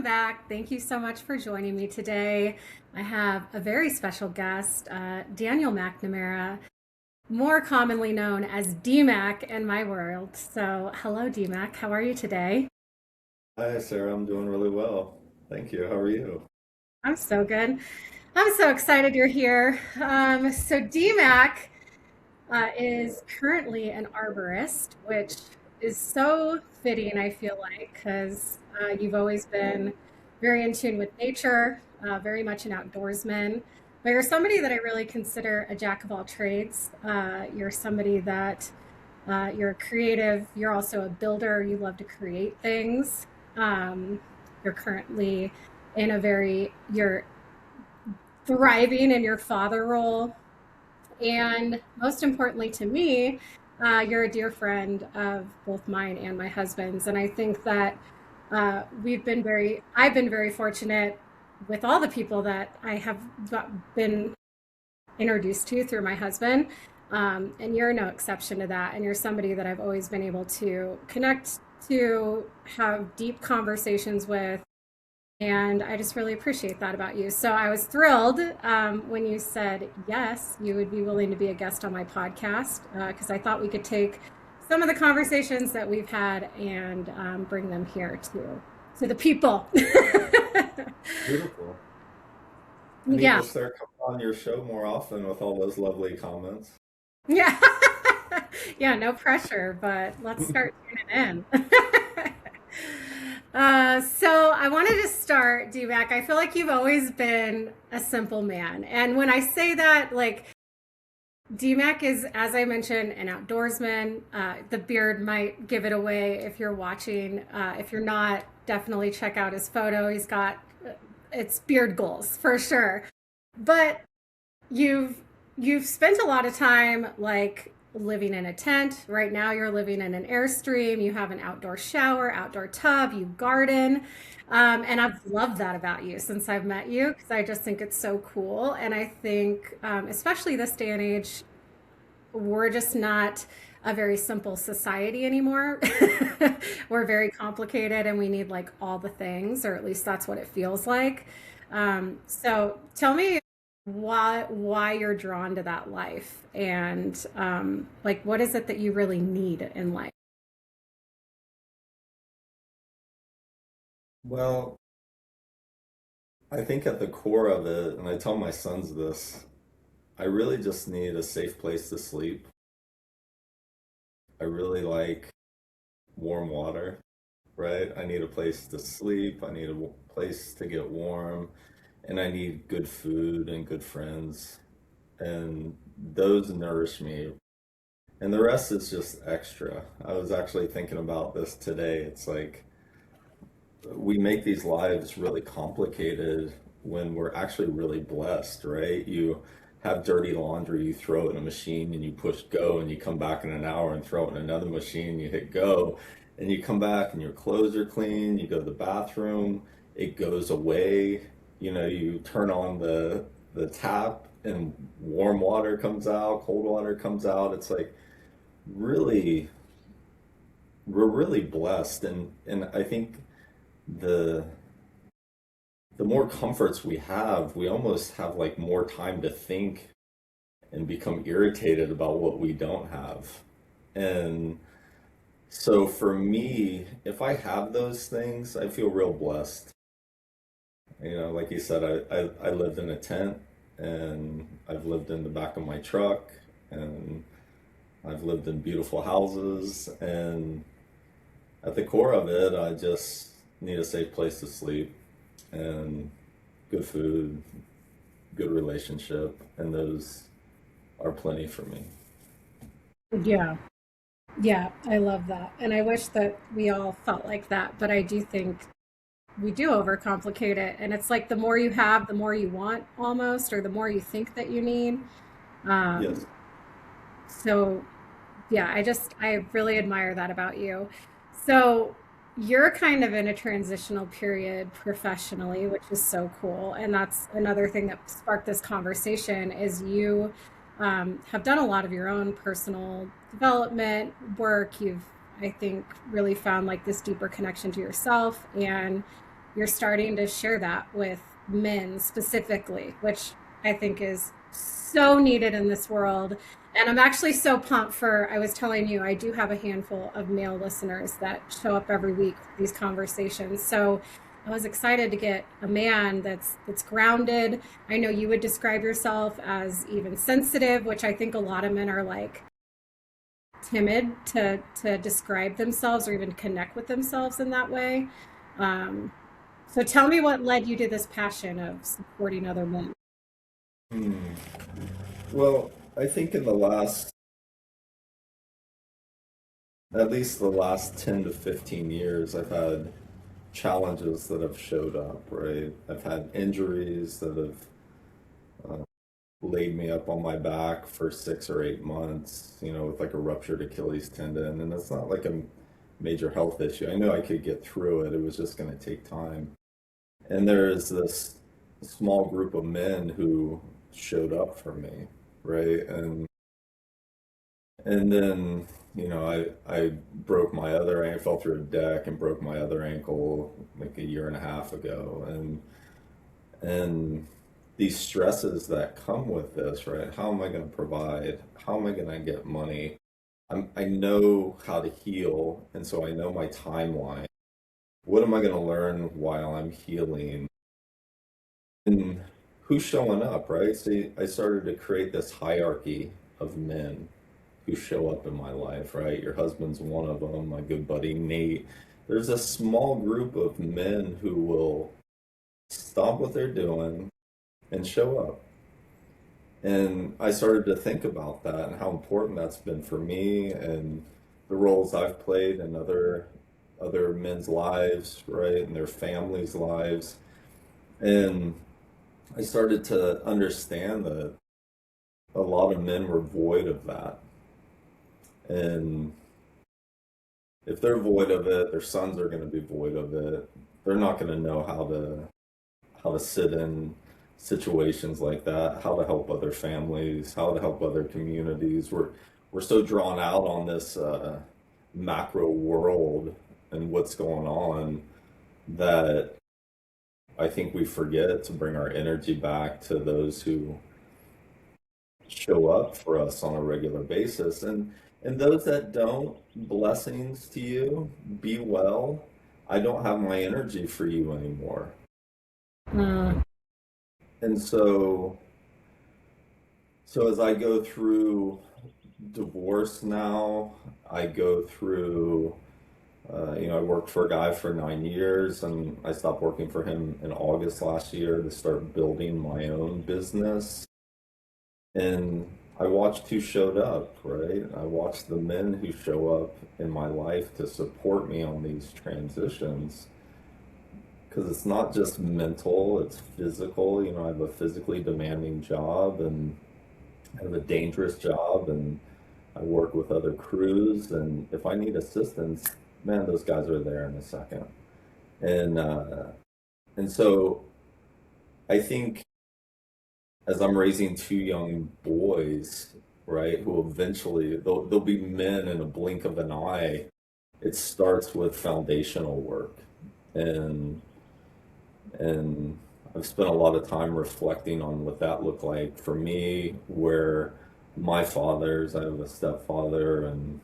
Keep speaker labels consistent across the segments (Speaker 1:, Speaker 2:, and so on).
Speaker 1: back. Thank you so much for joining me today. I have a very special guest, Daniel McNamara, more commonly known as DMAC in my world. So, hello, DMAC. How are you today?
Speaker 2: Hi, Sarah. I'm doing really well. Thank you. How are you?
Speaker 1: I'm so good. I'm so excited you're here. So, DMAC is currently an arborist, which is so fitting, I feel like, because you've always been very in tune with nature, very much an outdoorsman. But you're somebody that I really consider a jack of all trades. You're somebody that you're creative. You're also a builder. You love to create things. Um, you're currently in a you're thriving in your father role, and most importantly to me, you're a dear friend of both mine and my husband's. And I think that I've been very fortunate with all the people that been introduced to through my husband. And you're no exception to that. And you're somebody that I've always been able to connect to, have deep conversations with, and I just really appreciate that about you. So I was thrilled when you said yes, you would be willing to be a guest on my podcast, because I thought we could take some of the conversations that we've had and bring them here to the people.
Speaker 2: Beautiful. I need
Speaker 1: Yeah,
Speaker 2: to start coming on your show more often with all those lovely comments.
Speaker 1: yeah, yeah. No pressure, but let's start tuning in. So I wanted to start, D-Mac. I feel like you've always been a simple man. And when I say that, like, DMAC is, as I mentioned, an outdoorsman. The beard might give it away if you're watching. If you're not, definitely check out his photo. He's got it's beard goals for sure. But you've you've spent a lot of time like living in a tent. Right now you're living in an airstream. You have an outdoor shower, outdoor tub, you garden. And I've loved that about you since I've met you, because I just think it's so cool. And I think, especially this day and age, we're just not a very simple society anymore. We're very complicated and we need like all the things, or at least that's what it feels like. So tell me why you're drawn to that life, and like what is it that you really need in life?
Speaker 2: Well, I think at the core of it, and I tell my sons this, I really just need a safe place to sleep. I really like warm water, right? I need a place to sleep. I need a place to get warm, and I need good food and good friends. And those nourish me. And the rest is just extra. I was actually thinking about this today. It's like we make these lives really complicated when we're actually really blessed, right? You have dirty laundry, you throw it in a machine and you push go, and you come back in an hour and throw it in another machine, you hit go, and you come back and your clothes are clean, you go to the bathroom, it goes away, you turn on the tap and warm water comes out, cold water comes out. It's like really we're really blessed, and I think the the more comforts we have, we almost have like more time to think and become irritated about what we don't have. And so for me, if I have those things, I feel real blessed. Like you said, I lived in a tent, and I've lived in the back of my truck, and I've lived in beautiful houses, and at the core of it, I just need a safe place to sleep and good food, good relationship, and those are plenty for me.
Speaker 1: Yeah. Yeah, I love that. And I wish that we all felt like that, but I do think we do overcomplicate it. And it's like the more you have, the more you want almost, or the more you think that you need. Um,
Speaker 2: Yes.
Speaker 1: so yeah, I really admire that about you. So you're kind of in a transitional period professionally, which is so cool. And that's another thing that sparked this conversation is you have done a lot of your own personal development work. You've, I think, really found like this deeper connection to yourself. And you're starting to share that with men specifically, which I think is so needed in this world. And I'm actually so pumped for, I was telling you, I do have a handful of male listeners that show up every week for these conversations. So I was excited to get a man that's grounded. I know you would describe yourself as even sensitive, which I think a lot of men are like timid to describe themselves or even connect with themselves in that way. Um, so tell me what led you to this passion of supporting other men.
Speaker 2: Hmm. Well, I think in the last, at least the last 10 to 15 years, I've had challenges that have showed up, right? I've had injuries that have laid me up on my back for 6 or 8 months, with like a ruptured Achilles tendon. And it's not like a major health issue. I knew I could get through it. It was just going to take time. And there is this small group of men who showed up for me, right? And then, I broke my other ankle, fell through a deck and broke my other ankle like a year and a half ago. And these stresses that come with this, right? How am I going to provide? How am I going to get money? I know how to heal, and so I know my timeline. What am I going to learn while I'm healing? And who's showing up, right? See, I started to create this hierarchy of men who show up in my life, right? Your husband's one of them, my good buddy Nate. There's a small group of men who will stop what they're doing and show up. And I started to think about that and how important that's been for me and the roles I've played in other men's lives, right, and their families' lives. And I started to understand that a lot of men were void of that. And if they're void of it, their sons are going to be void of it. They're not going to know how to sit in situations like that, how to help other families, how to help other communities. We're so drawn out on this macro world and what's going on that I think we forget to bring our energy back to those who show up for us on a regular basis. And those that don't, blessings to you, be well. I don't have my energy for you anymore.
Speaker 1: Mm.
Speaker 2: And so as I go through divorce now, I go through, I worked for a guy for 9 years and I stopped working for him in August last year to start building my own business. And I watched who showed up, right? I watched the men who show up in my life to support me on these transitions. Because it's not just mental, it's physical. I have a physically demanding job and I have a dangerous job and I work with other crews. And if I need assistance, man, those guys are there in a second. And, uh, and so I think as I'm raising two young boys, right, who eventually they'll be men in a blink of an eye. It starts with foundational work, and and I've spent a lot of time reflecting on what that looked like for me. Where my fathers, I have a stepfather, and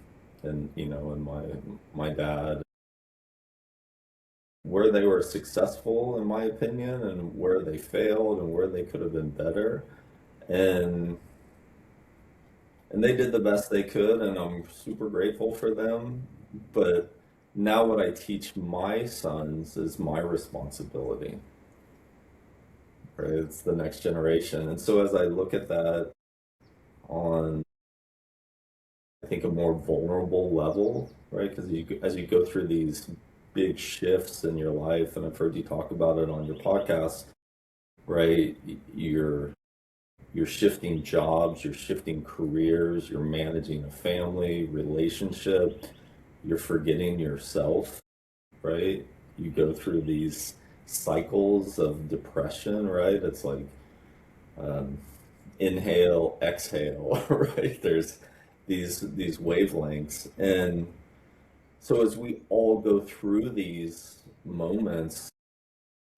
Speaker 2: my dad, where they were successful, in my opinion, and where they failed, and where they could have been better. And and they did the best they could, and I'm super grateful for them. But now what I teach my sons is my responsibility, right? It's the next generation. And so as I look at that on, I think, a more vulnerable level, right? Because as you go through these big shifts in your life, and I've heard you talk about it on your podcast, right? You're shifting jobs, you're shifting careers, you're managing a family, relationship, you're forgetting yourself, right? You go through these cycles of depression, right? It's like um, inhale, exhale, right? There's these wavelengths. And so as we all go through these moments,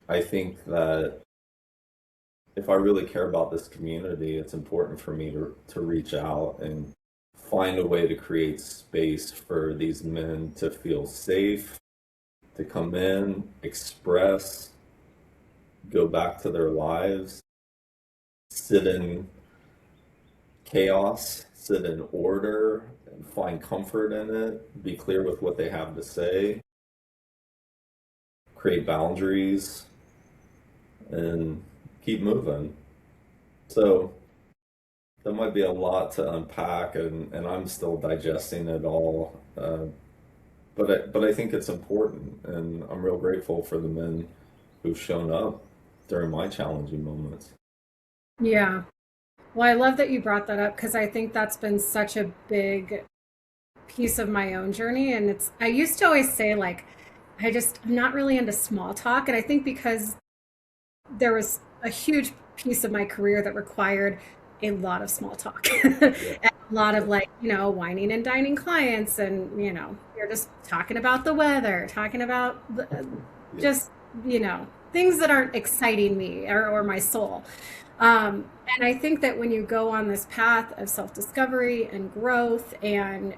Speaker 2: I think that if I really care about this community, it's important for me to reach out and find a way to create space for these men to feel safe, to come in, express, go back to their lives, sit in chaos, sit in order, and find comfort in it, be clear with what they have to say, create boundaries, and keep moving. So that might be a lot to unpack, and I'm still digesting it all. But I think it's important, and I'm real grateful for the men who've shown up during my challenging moments.
Speaker 1: Yeah. Well, I love that you brought that up because I think that's been such a big piece of my own journey. And I used to always say, like, I'm not really into small talk. And I think because there was a huge piece of my career that required a lot of small talk and
Speaker 2: Yeah,
Speaker 1: a lot of
Speaker 2: yeah,
Speaker 1: like, whining and dining clients. And, you're just talking about the weather, talking about
Speaker 2: yeah.
Speaker 1: just, things that aren't exciting me or my soul. And I think that when you go on this path of self discovery and growth and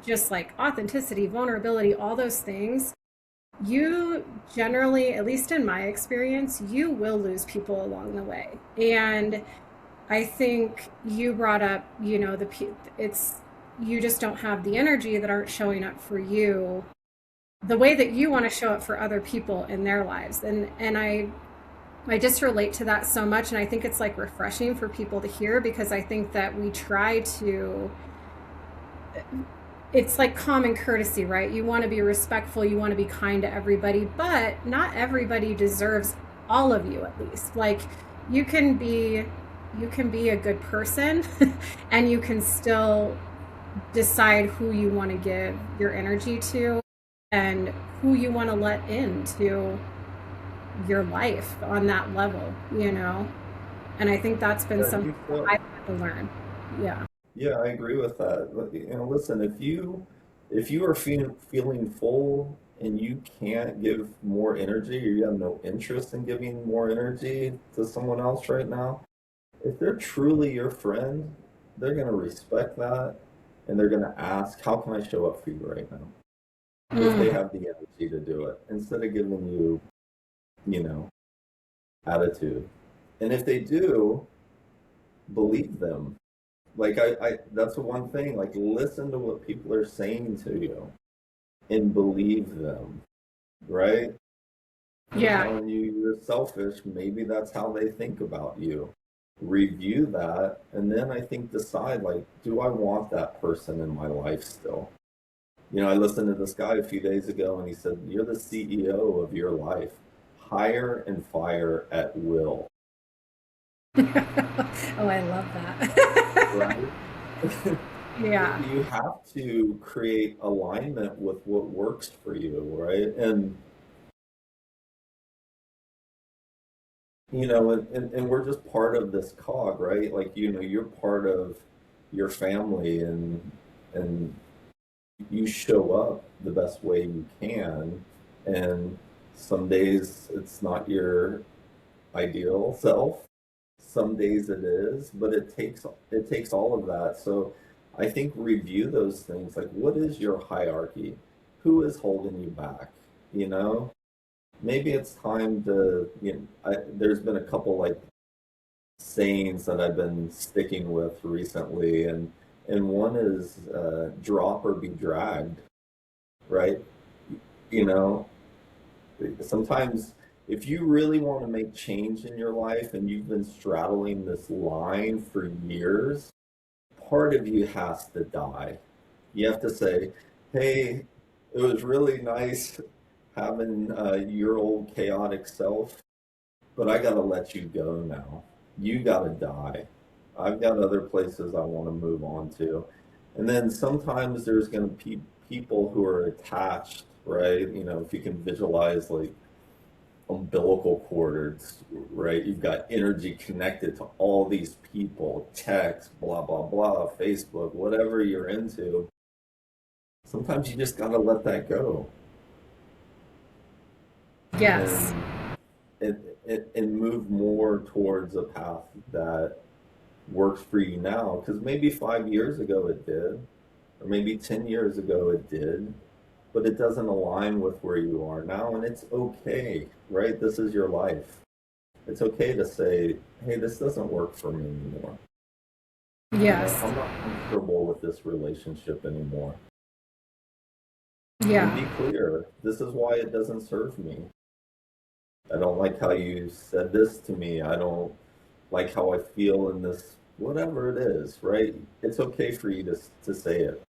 Speaker 1: just like authenticity, vulnerability, all those things, you generally, at least in my experience, you will lose people along the way. And I think you brought up, it's, you just don't have the energy that aren't showing up for you the way that you want to show up for other people in their lives. And I just relate to that so much. And I think it's like refreshing for people to hear because I think that we try to, it's like common courtesy, right? You want to be respectful, you want to be kind to everybody, but not everybody deserves all of you at least. Like you can be you can be a good person and you can still decide who you want to give your energy to and who you want to let into your life on that level. And I think that's been
Speaker 2: Yeah,
Speaker 1: something
Speaker 2: you
Speaker 1: that
Speaker 2: feel.
Speaker 1: I've had to learn. Yeah.
Speaker 2: Yeah, I agree with that. But, listen, if you are feeling full and you can't give more energy, or you have no interest in giving more energy to someone else right now, if they're truly your friend, they're gonna respect that and they're gonna ask, "How can I show up for you right now?" If they
Speaker 1: Mm.
Speaker 2: have the energy to do it, instead of giving you, you know, attitude. And if they do, believe them. Like that's the one thing. Like listen to what people are saying to you and believe them, right? They're
Speaker 1: Yeah.
Speaker 2: telling you you're selfish. Maybe that's how they think about you. Review that, and then I think decide like, do I want that person in my life still? I listened to this guy a few days ago, and he said, "You're the CEO of your life. Hire and fire at will."
Speaker 1: Oh, I love that.
Speaker 2: Right?
Speaker 1: Yeah.
Speaker 2: You have to create alignment with what works for you, right? And we're just part of this cog, right? Like, you're part of your family, and you show up the best way you can. And some days it's not your ideal self. Some days it is, but it takes all of that. So I think review those things. Like, what is your hierarchy? Who is holding you back? You know, maybe it's time to. There's been a couple like sayings that I've been sticking with recently, and one is drop or be dragged. Right? You know, sometimes if you really want to make change in your life and you've been straddling this line for years, part of you has to die. You have to say, hey, it was really nice having your old chaotic self, but I got to let you go now. You got to die. I've got other places I want to move on to. And then sometimes there's going to be people who are attached, right? If you can visualize like umbilical cords, right? You've got energy connected to all these people, text, blah, blah, blah, Facebook, whatever you're into. Sometimes you just got to let that go.
Speaker 1: Yes.
Speaker 2: And and move more towards a path that works for you now. Because maybe 5 years ago it did, or maybe 10 years ago it did, but it doesn't align with where you are now. And it's okay, right? This is your life. It's okay to say, hey, this doesn't work for me anymore.
Speaker 1: Yes.
Speaker 2: I'm not comfortable with this relationship anymore. And
Speaker 1: Yeah.
Speaker 2: be clear, this is why it doesn't serve me. I don't like how you said this to me. I don't like how I feel in this, whatever it is, right? It's okay for you to say it.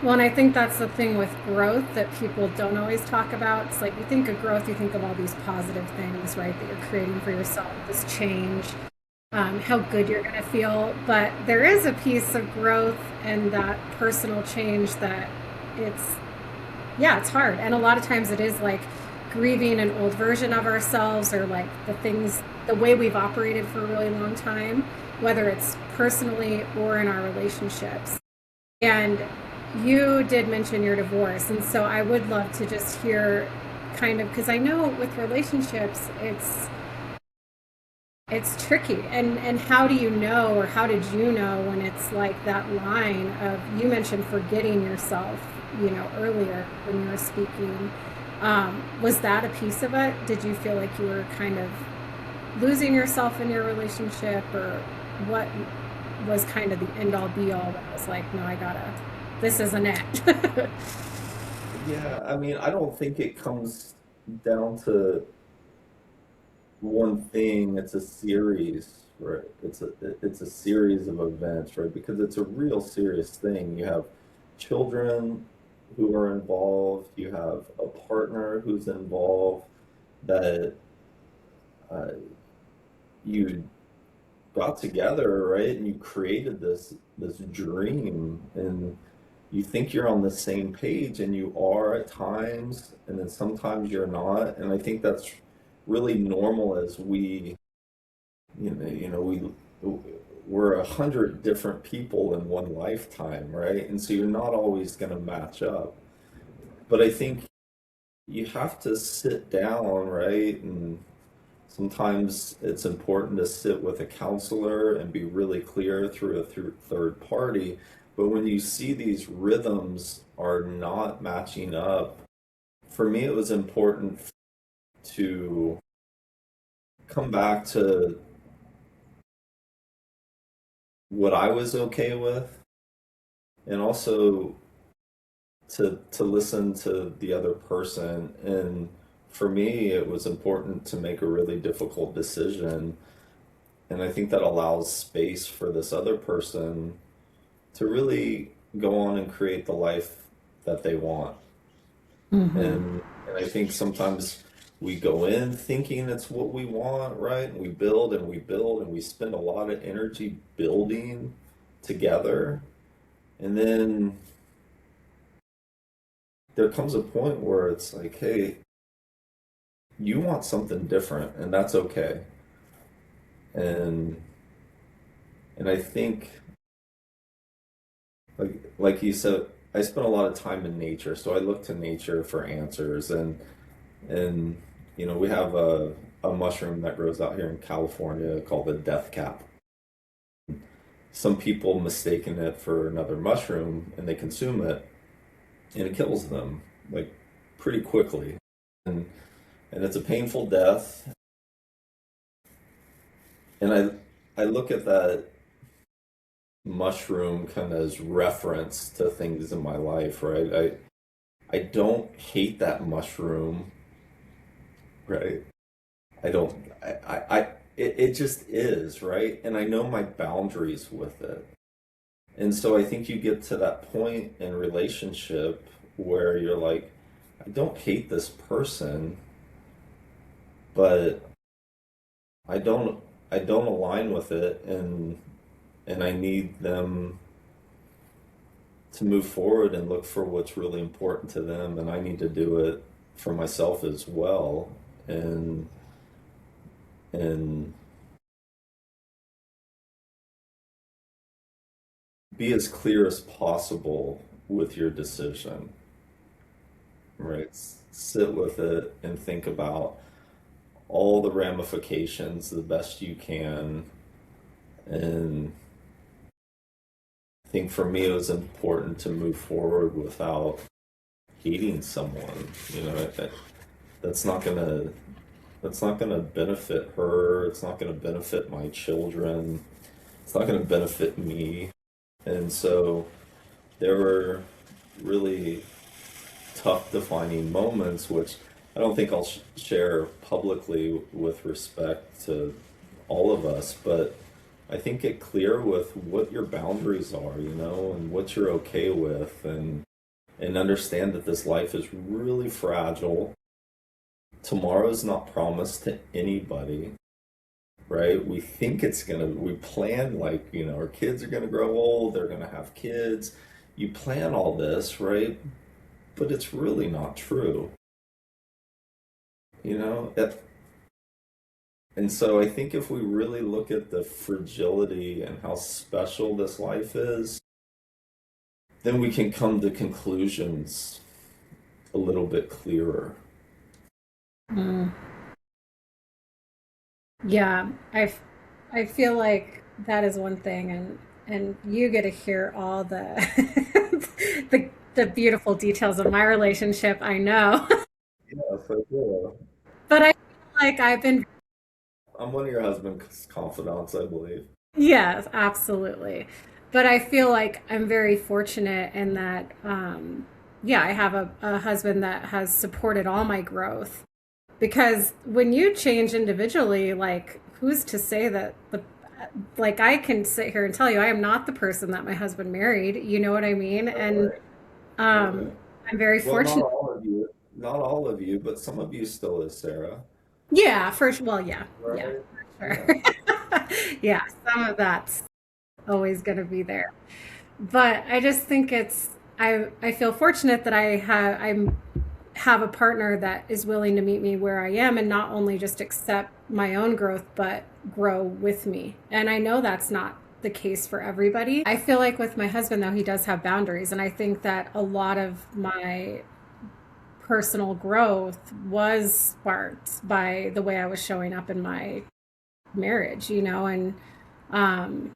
Speaker 1: Well, and I think that's the thing with growth that people don't always talk about. It's like you think of growth, you think of all these positive things, right? That you're creating for yourself, this change, how good you're going to feel. But there is a piece of growth and that personal change that it's, yeah, it's hard. And a lot of times it is like grieving an old version of ourselves or like the things, the way we've operated for a really long time, whether it's personally or in our relationships. And you did mention your divorce, and so I would love to just hear kind of because I know with relationships it's tricky. And how do you know or how did you know when it's like that line of you mentioned forgetting yourself, earlier when you were speaking. Was that a piece of it? Did you feel like you were kind of losing yourself in your relationship or what was kind of the end all be all that was like, no, I gotta, this isn't it.
Speaker 2: Yeah, I mean, I don't think it comes down to one thing. It's a series, right? It's a series of events, right? Because it's a real serious thing. You have children who are involved. You have a partner who's involved that uh, you got together, right? And you created this dream, and you think you're on the same page, and you are at times, and then sometimes you're not. And I think that's really normal as we're 100 different people in one lifetime, right? And so you're not always going to match up. But I think you have to sit down, right? And sometimes it's important to sit with a counselor and be really clear through third party. But when you see these rhythms are not matching up, for me, it was important to come back to what I was okay with, and also to listen to the other person. And for me, it was important to make a really difficult decision. And I think that allows space for this other person to really go on and create the life that they want.
Speaker 1: Hmm.
Speaker 2: And I think sometimes we go in thinking it's what we want, right? And we build and we build and we spend a lot of energy building together. And then there comes a point where it's like, hey, you want something different, and that's okay. And and I think like you said, I spent a lot of time in nature, so I look to nature for answers. And we have a mushroom that grows out here in California called the death cap. Some people mistaken it for another mushroom and they consume it and it kills them like pretty quickly. And it's a painful death. And I look at that mushroom kind of as reference to things in my life, right? I don't hate that mushroom, right? I don't it just is, right? And I know my boundaries with it. And so I think you get to that point in relationship where you're like, I don't hate this person, but I don't I don't align with it, and I need them to move forward and look for what's really important to them, and I need to do it for myself as well. And and be as clear as possible with your decision, right? Sit with it and think about, all the ramifications the best you can. And I think for me, it was important to move forward without hating someone. That's not gonna that's not gonna benefit her. It's not gonna benefit my children. It's not gonna benefit me. And so there were really tough defining moments, which I don't think I'll share publicly with respect to all of us, but I think get clear with what your boundaries are, and what you're okay with, and understand that this life is really fragile. Tomorrow's not promised to anybody, right? We think we plan like, our kids are gonna grow old, they're gonna have kids. You plan all this, right? But it's really not true, you know? That, and so I think if we really look at the fragility and how special this life is, then we can come to conclusions a little bit clearer.
Speaker 1: Mm. Yeah, I feel like that is one thing, and you get to hear all the the beautiful details of my relationship. I know,
Speaker 2: Yeah, for sure.
Speaker 1: but I feel like I've been.
Speaker 2: I'm one of your husband's confidants, I believe.
Speaker 1: Yes, absolutely. But I feel like I'm very fortunate in that, yeah, I have a husband that has supported all my growth. Because when you change individually, like, who's to say that like, I can sit here and tell you, I am not the person that my husband married. You know what I mean? And
Speaker 2: Right.
Speaker 1: um,
Speaker 2: Right.
Speaker 1: I'm very
Speaker 2: Well, not
Speaker 1: fortunate.
Speaker 2: all of you. Not all of you, but some of you still is, Sarah.
Speaker 1: Yeah, well, yeah, yeah,
Speaker 2: Right?
Speaker 1: for
Speaker 2: Yeah.
Speaker 1: sure. Yeah, some of that's always going to be there. But I just think I feel fortunate that I have a partner that is willing to meet me where I am and not only just accept my own growth but grow with me. And I know that's not the case for everybody. I feel like with my husband though, he does have boundaries, and I think that a lot of my personal growth was sparked by the way I was showing up in my marriage, and um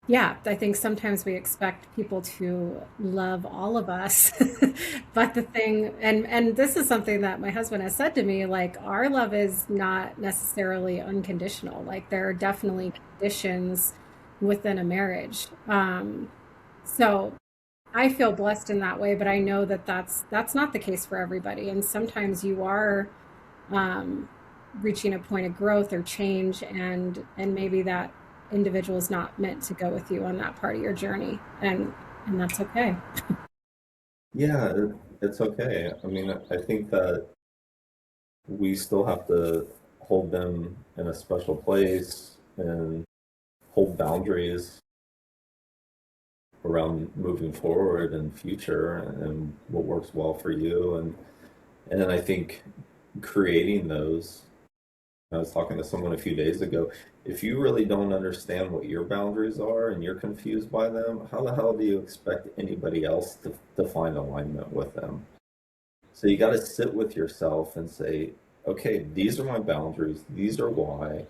Speaker 1: yeah, I think sometimes we expect people to love all of us. But the thing, and this is something that my husband has said to me, like, our love is not necessarily unconditional. Like, there are definitely conditions within a marriage. So I feel blessed in that way, but I know that that's not the case for everybody. And sometimes you are um, reaching a point of growth or change, and maybe that individual is not meant to go with you on that part of your journey, and that's okay.
Speaker 2: Yeah, it's okay. I mean, I think that we still have to hold them in a special place and hold boundaries around moving forward and future and what works well for you. And then I think creating those, I was talking to someone a few days ago. If you really don't understand what your boundaries are and you're confused by them, how the hell do you expect anybody else to find alignment with them? So you got to sit with yourself and say, okay, these are my boundaries, these are why.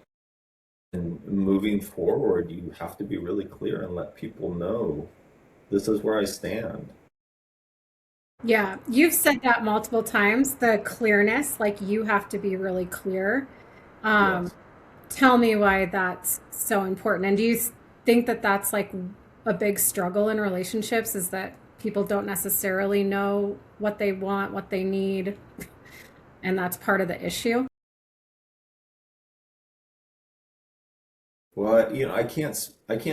Speaker 2: And moving forward, you have to be really clear and let people know this is where I stand.
Speaker 1: Yeah, you've said that multiple times, the clearness, like you have to be really clear. um,
Speaker 2: Yes.
Speaker 1: Tell me why that's so important, and do you think that that's like a big struggle in relationships, is that people don't necessarily know what they want, what they need, and that's part of the issue?
Speaker 2: Well, I can't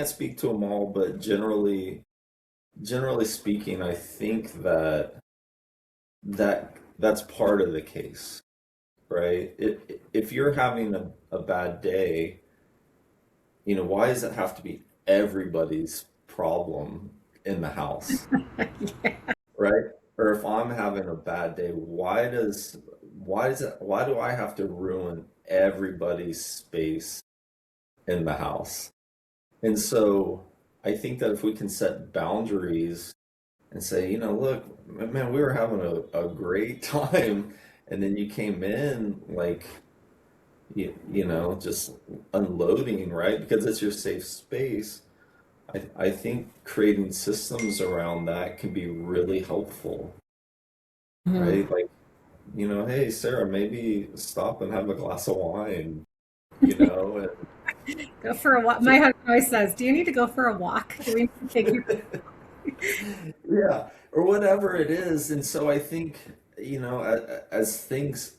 Speaker 2: speak to them all, but generally speaking, I think that's part of the case, right? If you're having a bad day, why does it have to be everybody's problem in the house, right? Or if I'm having a bad day, why do I have to ruin everybody's space in the house? And so I think that if we can set boundaries and say, look, man, we were having a great time, And then you came in like, just unloading, right? Because it's your safe space. I think creating systems around that can be really helpful,
Speaker 1: Mhm.
Speaker 2: right? Like, hey, Sarah, maybe stop and have a glass of wine, you know,
Speaker 1: Go for a walk. My
Speaker 2: and
Speaker 1: husband always says, "Do you need to go for a walk? Do we need to take you?"
Speaker 2: yeah, or whatever it is. And so I think, as things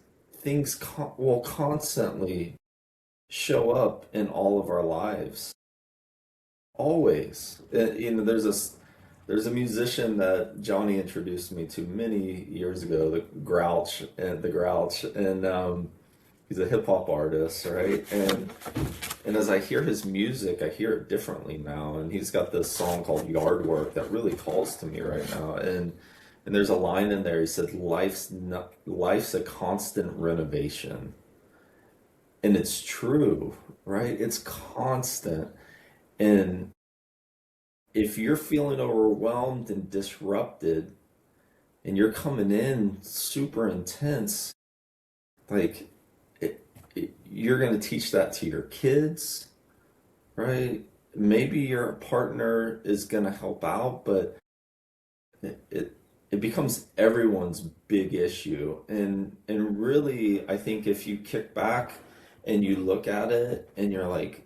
Speaker 2: will constantly show up in all of our lives, always. There's a musician that Johnny introduced me to many years ago, the Grouch, and he's a hip hop artist, right? And as I hear his music, I hear it differently now. And he's got this song called Yard Work that really calls to me right now. And there's a line in there. He said, life's a constant renovation." And it's true, right? It's constant. And if you're feeling overwhelmed and disrupted and you're coming in super intense, like you're going to teach that to your kids, right? Maybe your partner is going to help out, but it, it it becomes everyone's big issue. And really, I think if you kick back and you look at it and you're like,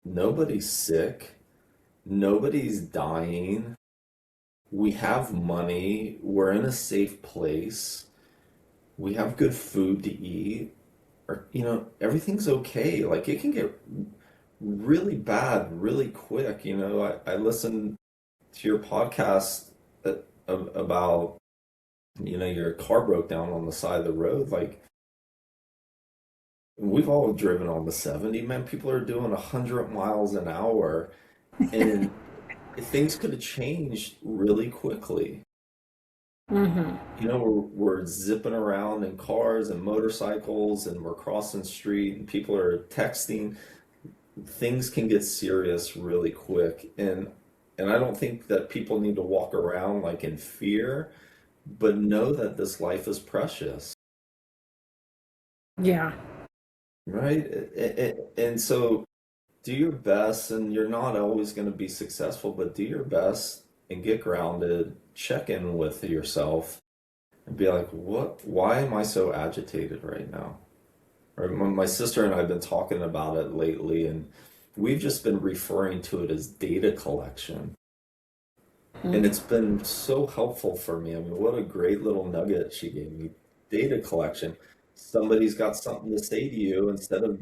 Speaker 2: nobody's sick, nobody's dying, we have money, we're in a safe place, we have good food to eat, or everything's okay. Like it can get really bad really quick. I listened to your podcast about your car broke down on the side of the road. Like we've all driven on the 70, man. People are doing 100 miles an hour, and things could have changed really quickly.
Speaker 1: Hmm.
Speaker 2: We're zipping around in cars and motorcycles, and we're crossing the street, and people are texting. Things can get serious really quick, and I don't think that people need to walk around like in fear, but know that this life is precious,
Speaker 1: Yeah,
Speaker 2: right? And so do your best, and you're not always going to be successful, but do your best and get grounded, check in with yourself, and be like, why am I so agitated right now? Or my sister and I have been talking about it lately, and we've just been referring to it as data collection. And it's been so helpful for me. I mean, what a great little nugget she gave me. Data collection. Somebody's got something to say to you, instead of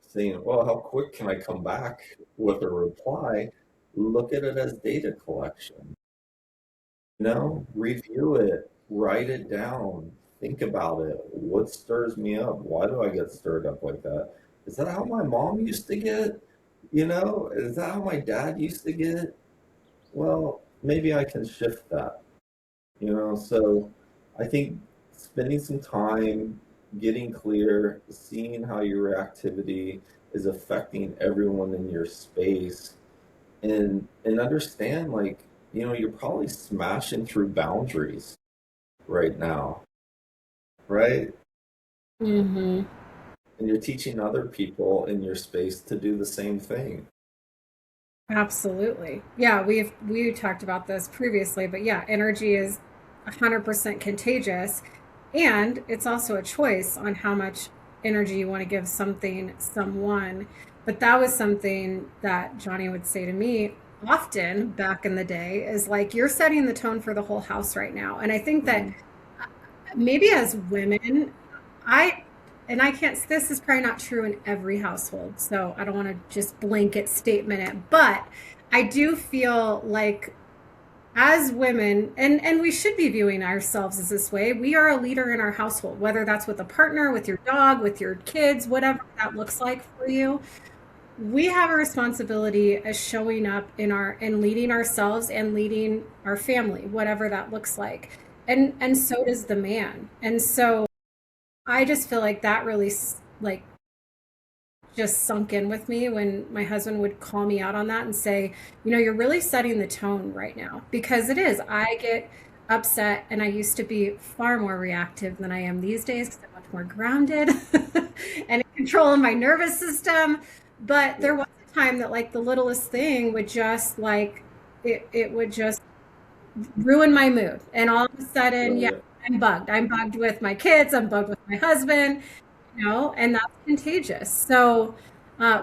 Speaker 2: saying, well, how quick can I come back with a reply? Look at it as data collection. Review it, write it down, think about it. What stirs me up? Why do I get stirred up like that? Is that how my mom used to get? Is that how my dad used to get? Well, maybe I can shift that. So I think spending some time getting clear, seeing how your activity is affecting everyone in your space, and understand, like, you're probably smashing through boundaries right now, right?
Speaker 1: hmm
Speaker 2: And you're teaching other people in your space to do the same thing.
Speaker 1: absolutely. Yeah, we talked about this previously, but yeah, energy is 100% contagious, and it's also a choice on how much energy you want to give something, someone. But that was something that Johnny would say to me often back in the day, is like, you're setting the tone for the whole house right now. And I think that
Speaker 2: Mhm.
Speaker 1: maybe as women, I and I can't, this is probably not true in every household, so I don't want to just blanket statement it, but I do feel like as women, and we should be viewing ourselves as this way, we are a leader in our household, whether that's with a partner, with your dog, with your kids, whatever that looks like for you. We have a responsibility as showing up in our and leading ourselves and leading our family, whatever that looks like. And so does the man. And so I just feel like that really like just sunk in with me when my husband would call me out on that and say, you're really setting the tone right now, because it is. I get upset, and I used to be far more reactive than I am these days because I'm much more grounded and in control of my nervous system. But there
Speaker 2: Yeah.
Speaker 1: was a time that like the littlest thing would just like it would just ruin my mood. And all of a sudden, yeah,
Speaker 2: Right.
Speaker 1: I'm bugged. I'm bugged with my kids, I'm bugged with my husband, and that's contagious. So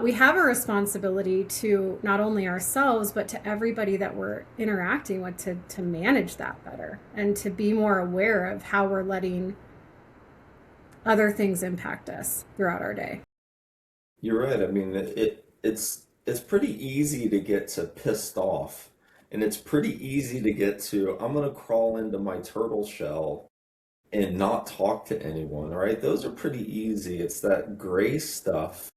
Speaker 1: we have a responsibility to not only ourselves, but to everybody that we're interacting with to manage that better and to be more aware of how we're letting other things impact us throughout our day.
Speaker 2: You're right. I mean, it's pretty easy to get to pissed off, and it's pretty easy to get to I'm gonna crawl into my turtle shell and not talk to anyone, right? Those are pretty easy. It's that gray stuff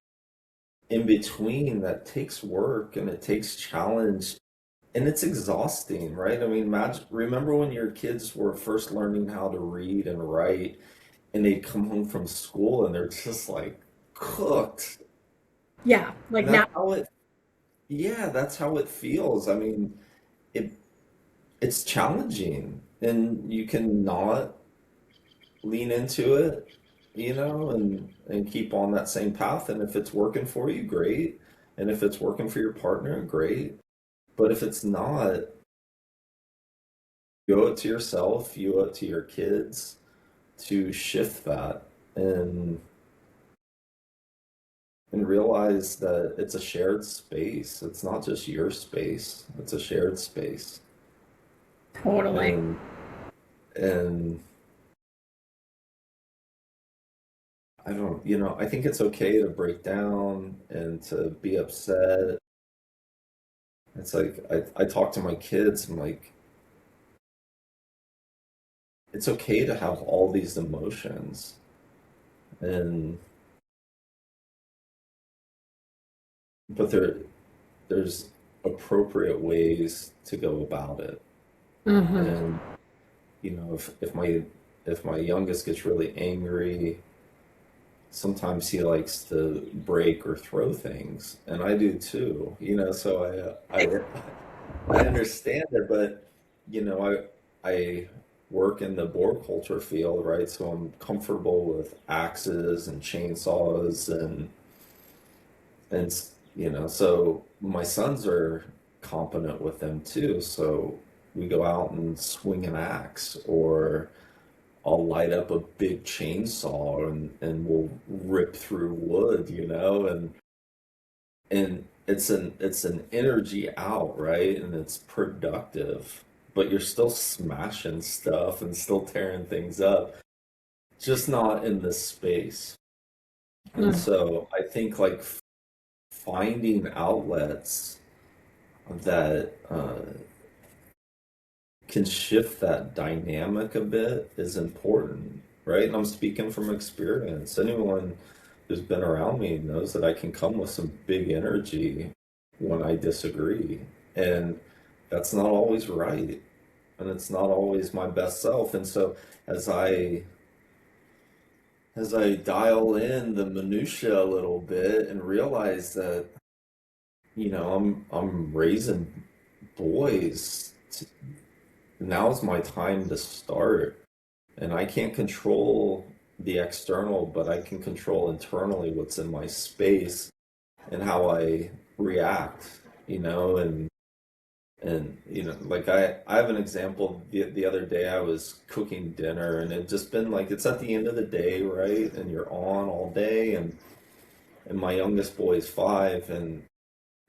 Speaker 2: in between that takes work and it takes challenge and it's exhausting, right? I mean, imagine, remember when your kids were first learning how to read and write and they'd come home from school and they're just like cooked.
Speaker 1: Yeah, like
Speaker 2: And
Speaker 1: now.
Speaker 2: that's how it, yeah, that's how it feels. I mean, it it's challenging and you can not lean into it, and keep on that same path. And if it's working for you, great. And if it's working for your partner, great. But if it's not, you owe it to yourself, you owe it to your kids to shift that and and realize that it's a shared space. It's not just your space, it's a shared space.
Speaker 1: Totally.
Speaker 2: And and I don't, I think it's okay to break down and to be upset. It's like I talk to my kids, I'm like, it's okay to have all these emotions and but there's appropriate ways to go about it.
Speaker 1: Hmm.
Speaker 2: And if my youngest gets really angry, sometimes he likes to break or throw things, and I do too. So I understand it, but I work in the board culture field, right? So I'm comfortable with axes and chainsaws and so my sons are competent with them too. So we go out and swing an axe, or I'll light up a big chainsaw and we'll rip through wood, and it's an energy out, right? And it's productive, but you're still smashing stuff and still tearing things up, just not in this space. And so I think like finding outlets that can shift that dynamic a bit is important, right? And I'm speaking from experience. Anyone who's been around me knows that I can come with some big energy when I disagree. And that's not always right. And it's not always my best self. And so as I as I dial in the minutia a little bit and realize that, I'm raising boys. Now's my time to start. And I can't control the external, but I can control internally what's in my space and how I react, and like I have an example. The other day I was cooking dinner and it just been like it's at the end of the day, right? And you're on all day and my youngest boy is 5 and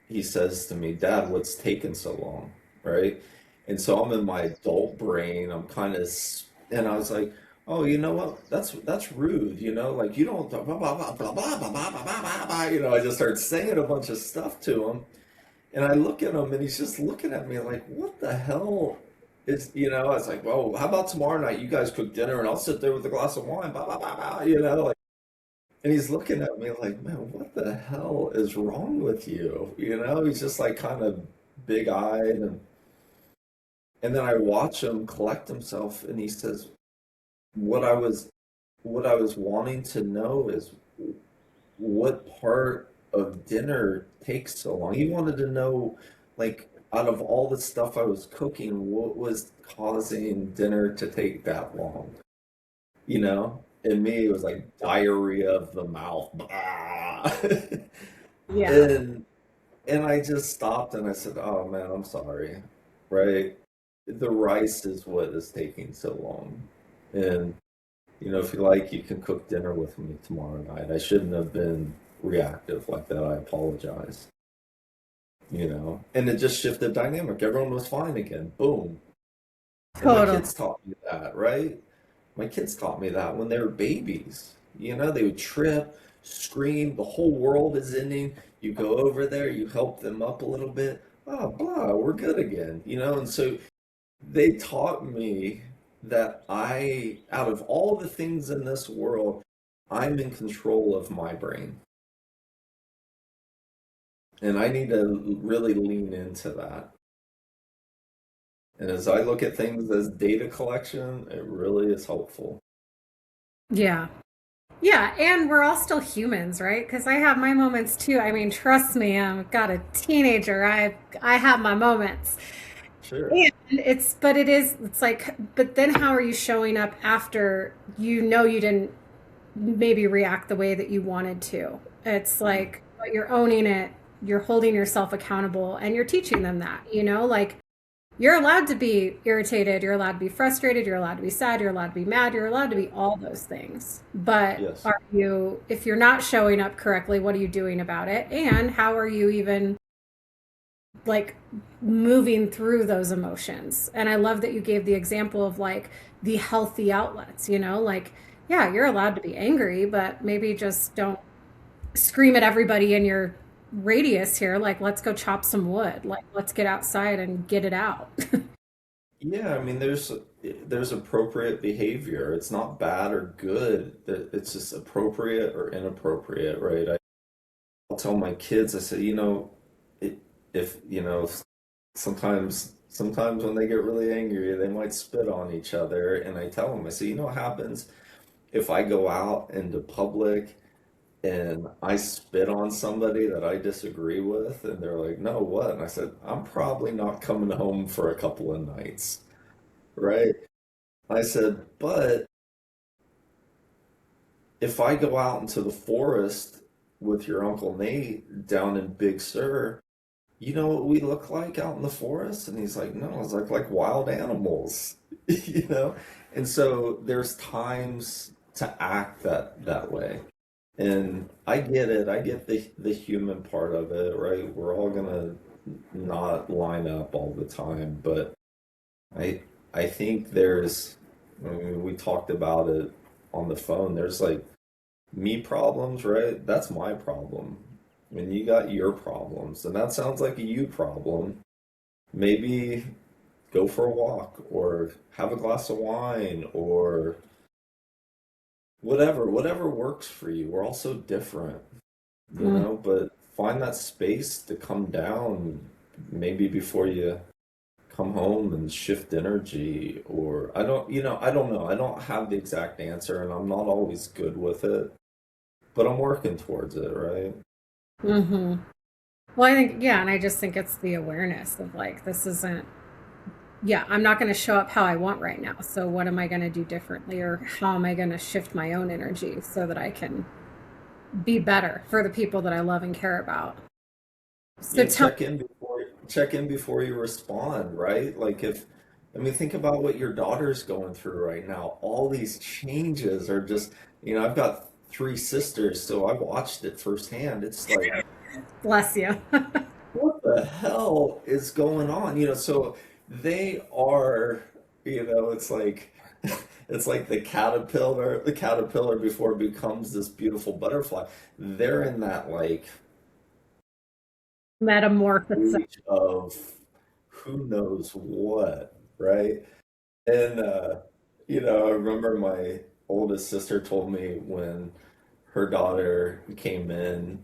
Speaker 2: he says to me, Dad, what's taking so long? Right? And so I'm in my adult brain. I'm kind of, and I was like, oh, you know what? That's rude. Like you don't blah blah blah blah blah blah blah blah blah blah. I just start saying a bunch of stuff to him, and I look at him, and he's just looking at me like, what the hell? I was like, well, how about tomorrow night? You guys cook dinner, and I'll sit there with a glass of wine. Blah blah blah blah. Like. And he's looking at me like, man, what the hell is wrong with you? He's just like kind of big-eyed and then I watch him collect himself and he says, what I was what I was wanting to know is what part of dinner takes so long. He wanted to know like out of all the stuff I was cooking, what was causing dinner to take that long? You know? And me, it was like diarrhea of the mouth. Blah.
Speaker 1: Yeah.
Speaker 2: And and I just stopped and I said, "Oh man, I'm sorry." Right? The rice is what is taking so long. And if you like, you can cook dinner with me tomorrow night. I shouldn't have been reactive like that. I apologize. And it just shifted dynamic. Everyone was fine again. Boom. And my
Speaker 1: Totally.
Speaker 2: kids taught me that, right? My kids taught me that when they were babies. They would trip, scream, the whole world is ending. You go over there, you help them up a little bit. Oh, blah, we're good again. And so they taught me that out of all the things in this world, I'm in control of my brain. And I need to really lean into that. And as I look at things as data collection, it really is helpful.
Speaker 1: Yeah. Yeah, and we're all still humans, right? Because I have my moments too. I mean, trust me, I've got a teenager. I have my moments.
Speaker 2: Sure.
Speaker 1: And it's like, but then how are you showing up after you didn't maybe react the way that you wanted to? It's
Speaker 2: Mm.
Speaker 1: like, but you're owning it, you're holding yourself accountable, and you're teaching them that, like you're allowed to be irritated, you're allowed to be frustrated, you're allowed to be sad, you're allowed to be mad, you're allowed to be all those things. But
Speaker 2: Yes.
Speaker 1: if you're not showing up correctly, what are you doing about it? And how are you even like moving through those emotions? And I love that you gave the example of like the healthy outlets, like, yeah, you're allowed to be angry, but maybe just don't scream at everybody in your radius here. Like, let's go chop some wood. Like, let's get outside and get it out.
Speaker 2: Yeah, I mean, there's appropriate behavior. It's not bad or good. It's just appropriate or inappropriate, right? I'll tell my kids, I said, it, if sometimes when they get really angry, they might spit on each other, and I tell them, I say, what happens if I go out into public and I spit on somebody that I disagree with, and they're like, "No, what?" And I said, "I'm probably not coming home for a couple of nights." Right? I said, but if I go out into the forest with your Uncle Nate down in Big Sur, you know what we look like out in the forest? And he's like, no, I was like wild animals, you know? And so there's times to act that way. And I get it. I get the human part of it, right? We're all gonna not line up all the time, but I I think I mean, we talked about it on the phone. There's like me problems, right? That's my problem. I mean, you got your problems, and that sounds like a you problem. Maybe go for a walk or have a glass of wine or whatever works for you. We're all so different,
Speaker 1: Mm.
Speaker 2: but find that space to come down maybe before you come home and shift energy. Or I don't know. I don't have the exact answer and I'm not always good with it, but I'm working towards it, right?
Speaker 1: Hmm. Well, I think, yeah, and I just think it's the awareness of like, this isn't, yeah, I'm not going to show up how I want right now. So, what am I going to do differently? Or how am I going to shift my own energy so that I can be better for the people that I love and care about? So,
Speaker 2: Yeah,
Speaker 1: tell
Speaker 2: check in before you respond, right? Like if I mean think about what your daughter's going through right now. All these changes are just, I've got three sisters, so I've watched it firsthand. It's like,
Speaker 1: bless you.
Speaker 2: what the hell is going on? So they are, it's like it's like the caterpillar before it becomes this beautiful butterfly. They're in that like
Speaker 1: Metamorphosis.
Speaker 2: age of who knows what, right? And I remember my oldest sister told me when her daughter came in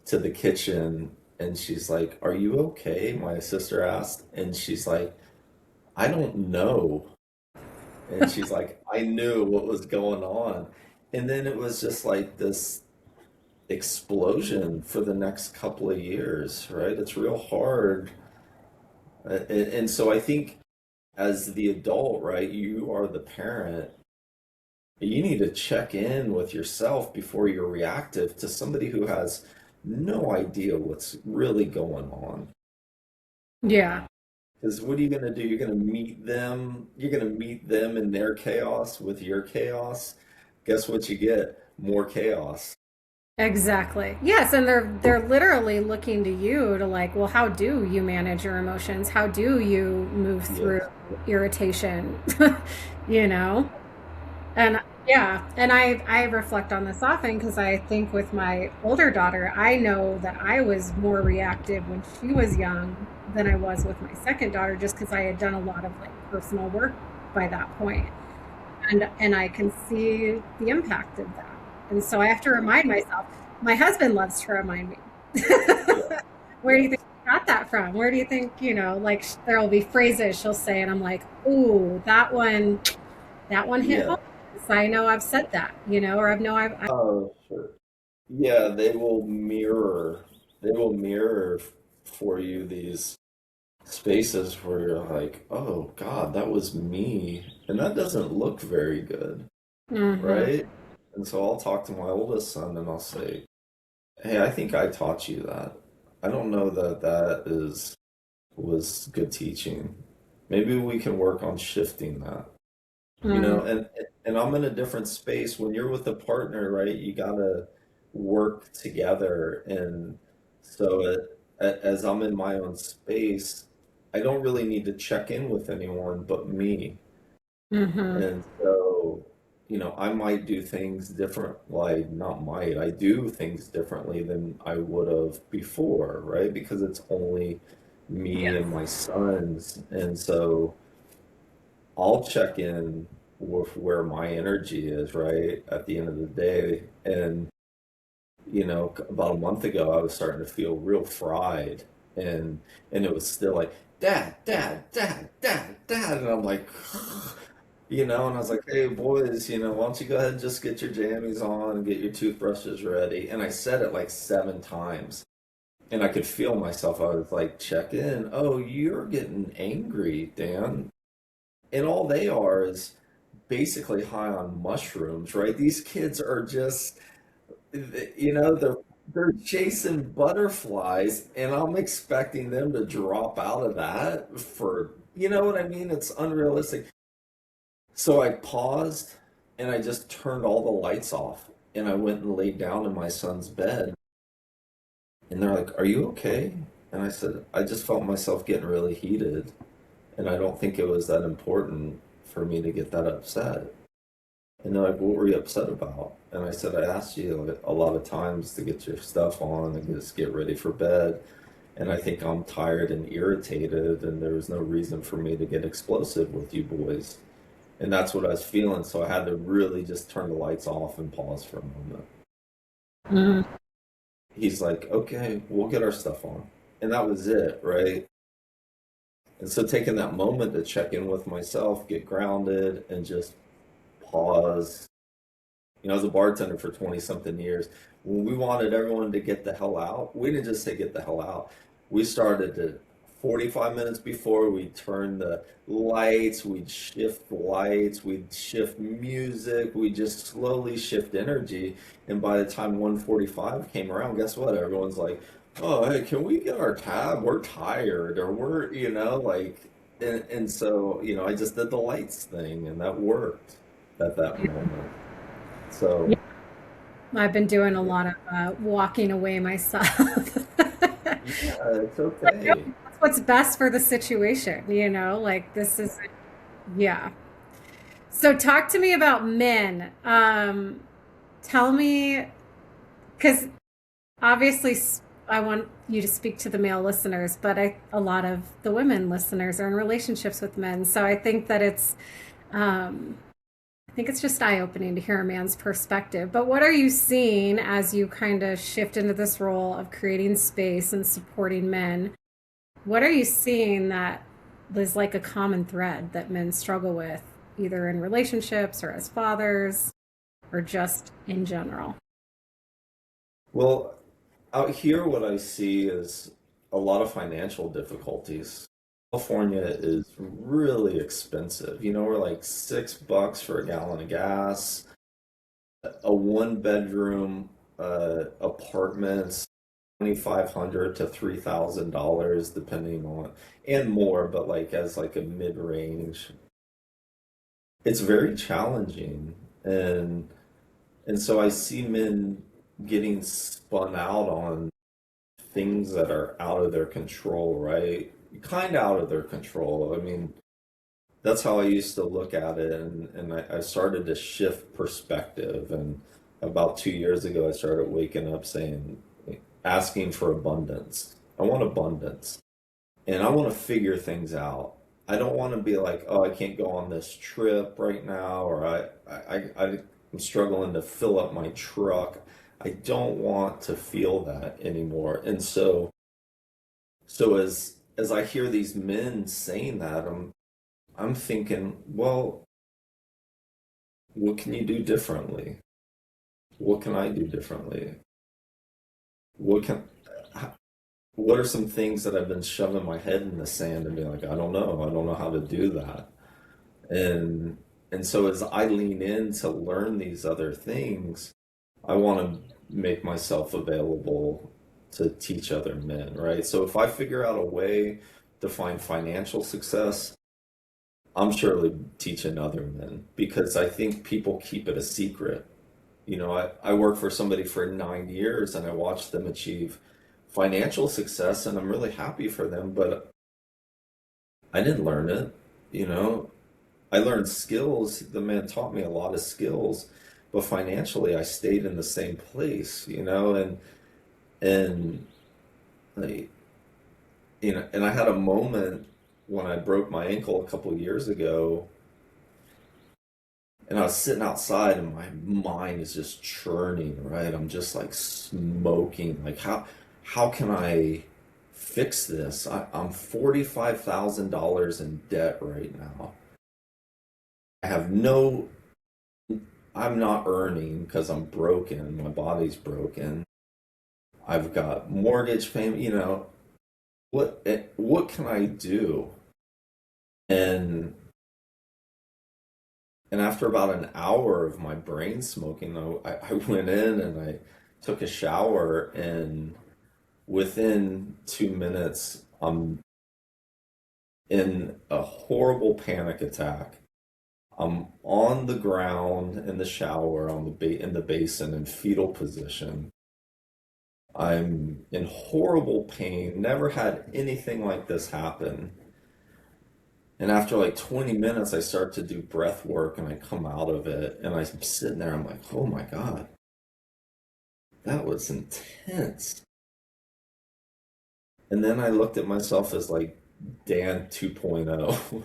Speaker 2: to the kitchen and she's like, "Are you okay?" My sister asked, and she's like, "I don't know." And she's like, "I knew what was going on." And then it was just like this explosion for the next couple of years, right? It's real hard And so I think as the adult, right, you are the parent. You need to check in with yourself before you're reactive to somebody who has no idea what's really going on.
Speaker 1: Yeah,
Speaker 2: Because what are you going to do? You're going to meet them in their chaos with your chaos. Guess what you get? More chaos.
Speaker 1: exactly. Yes, and they're literally looking to you to like, well, how do you manage your emotions? How do you move through
Speaker 2: Yes.
Speaker 1: irritation? You know? And yeah, and I reflect on this often because I think with my older daughter, I know that I was more reactive when she was young than I was with my second daughter, just because I had done a lot of like personal work by that point, and I can see the impact of that. And so I have to remind myself. My husband loves to remind me.
Speaker 2: Yeah.
Speaker 1: Where do you think you got that from? Where do you think, like there'll be phrases she'll say, and I'm like, ooh, that one hit home.
Speaker 2: Yeah.
Speaker 1: So I know I've said that, or I've know I
Speaker 2: Oh, sure. Yeah, they will mirror for you these spaces where you're like, oh God, that was me. And that doesn't look very good,
Speaker 1: hmm
Speaker 2: right? And so I'll talk to my oldest son and I'll say, hey, I think I taught you that. I don't know that that is was good teaching. Maybe we can work on shifting that.
Speaker 1: hmm
Speaker 2: And I'm in a different space. When you're with a partner, right, you gotta work together. And so as I'm in my own space, I don't really need to check in with anyone but me.
Speaker 1: hmm
Speaker 2: And so, I might do things different, like not might, I do things differently than I would have before, right? Because it's only me and
Speaker 1: yes.
Speaker 2: my sons. And so I'll check in with where my energy is, right, at the end of the day. And, about a month ago, I was starting to feel real fried. And it was still like, Dad, Dad, Dad, Dad, Dad. And I'm like, and I was like, hey, boys, why don't you go ahead and just get your jammies on and get your toothbrushes ready? And I said it like 7 times. And I could feel myself. I was like, check in. Oh, you're getting angry, Dan. And all they are is basically high on mushrooms, right? These kids are just, they're chasing butterflies, and I'm expecting them to drop out of that for, you know what I mean? It's unrealistic. So I paused and I just turned all the lights off and I went and laid down in my son's bed. And they're like, are you okay? And I said, I just felt myself getting really heated. And I don't think it was that important for me to get that upset. And they're like, what were you upset about? And I said, I asked you like, a lot of times to get your stuff on and just get ready for bed. And I think I'm tired and irritated, and there was no reason for me to get explosive with you boys. And that's what I was feeling. So I had to really just turn the lights off and pause for a moment.
Speaker 1: hmm
Speaker 2: He's like, okay, we'll get our stuff on. And that was it, right? And so taking that moment to check in with myself, get grounded, and just pause. I was a bartender for 20 something years. When we wanted everyone to get the hell out, we didn't just say get the hell out. We started to 45 minutes before we turned the lights, we'd shift the lights, we'd shift music, we just slowly shift energy. And by the time 1:45 came around, guess what? Everyone's like, oh, hey, can we get our tab? We're tired, or we're, like, and so, I just did the lights thing, and that worked at that moment.
Speaker 1: Yeah,
Speaker 2: So,
Speaker 1: I've been doing a
Speaker 2: yeah,
Speaker 1: lot of walking away myself.
Speaker 2: yeah, it's
Speaker 1: Like, no,
Speaker 2: okay.
Speaker 1: that's what's best for the situation, like this is, yeah. So talk to me about men. Tell me, because obviously I want you to speak to the male listeners, but a lot of the women listeners are in relationships with men. So um, I think it's just eye-opening to hear a man's perspective. But what are you seeing as you kind of shift into this role of creating space and supporting men? What are you seeing that is like a common thread that men struggle with, either in relationships or as fathers or just in general?
Speaker 2: Well, out here, what I see is a lot of financial difficulties. California is really expensive. We're like $6 for a gallon of gas. A one bedroom apartments, 2,500 to $3,000 depending on, and more, but like as like a mid range. It's very challenging, and so I see men getting spun out on things that are out of their control, right? Kind of out of their control. I mean, that's how I used to look at it, and I started to shift perspective. And about 2 years ago, I started waking up saying, asking for abundance. I want abundance, and I want to figure things out. I don't want to be like, oh, I can't go on this trip right now, or I'm struggling to fill up my truck. I don't want to feel that anymore. And so as I hear these men saying that, I'm thinking, well, what can you do differently? What can I do differently? What can what are some things that I've been shoving my head in the sand and being like, I don't know how to do that. And and so as I lean in to learn these other things, I want to make myself available to teach other men, right? So if I figure out a way to find financial success, I'm surely teaching other men because I think people keep it a secret. I worked for somebody for 9 years and I watched them achieve financial success, and I'm really happy for them, but I didn't learn it. You know, I learned skills. The man taught me a lot of skills, but financially I stayed in the same place, and I, and I had a moment when I broke my ankle a couple of years ago, and I was sitting outside and my mind is just churning, right? I'm just like smoking. Like how can I fix this? I'm $45,000 in debt right now. I have no I'm not earning because I'm broken. My body's broken. I've got mortgage payment, what can I do? And and after about an hour of my brain smoking, I went in and I took a shower, and within 2 minutes, I'm in a horrible panic attack. I'm on the ground in the shower in the basin in fetal position. I'm in horrible pain. Never had anything like this happen. And after like 20 minutes, I start to do breath work and I come out of it. And I'm sitting there, I'm like, oh my God, that was intense. And then I looked at myself as like Dan 2.0.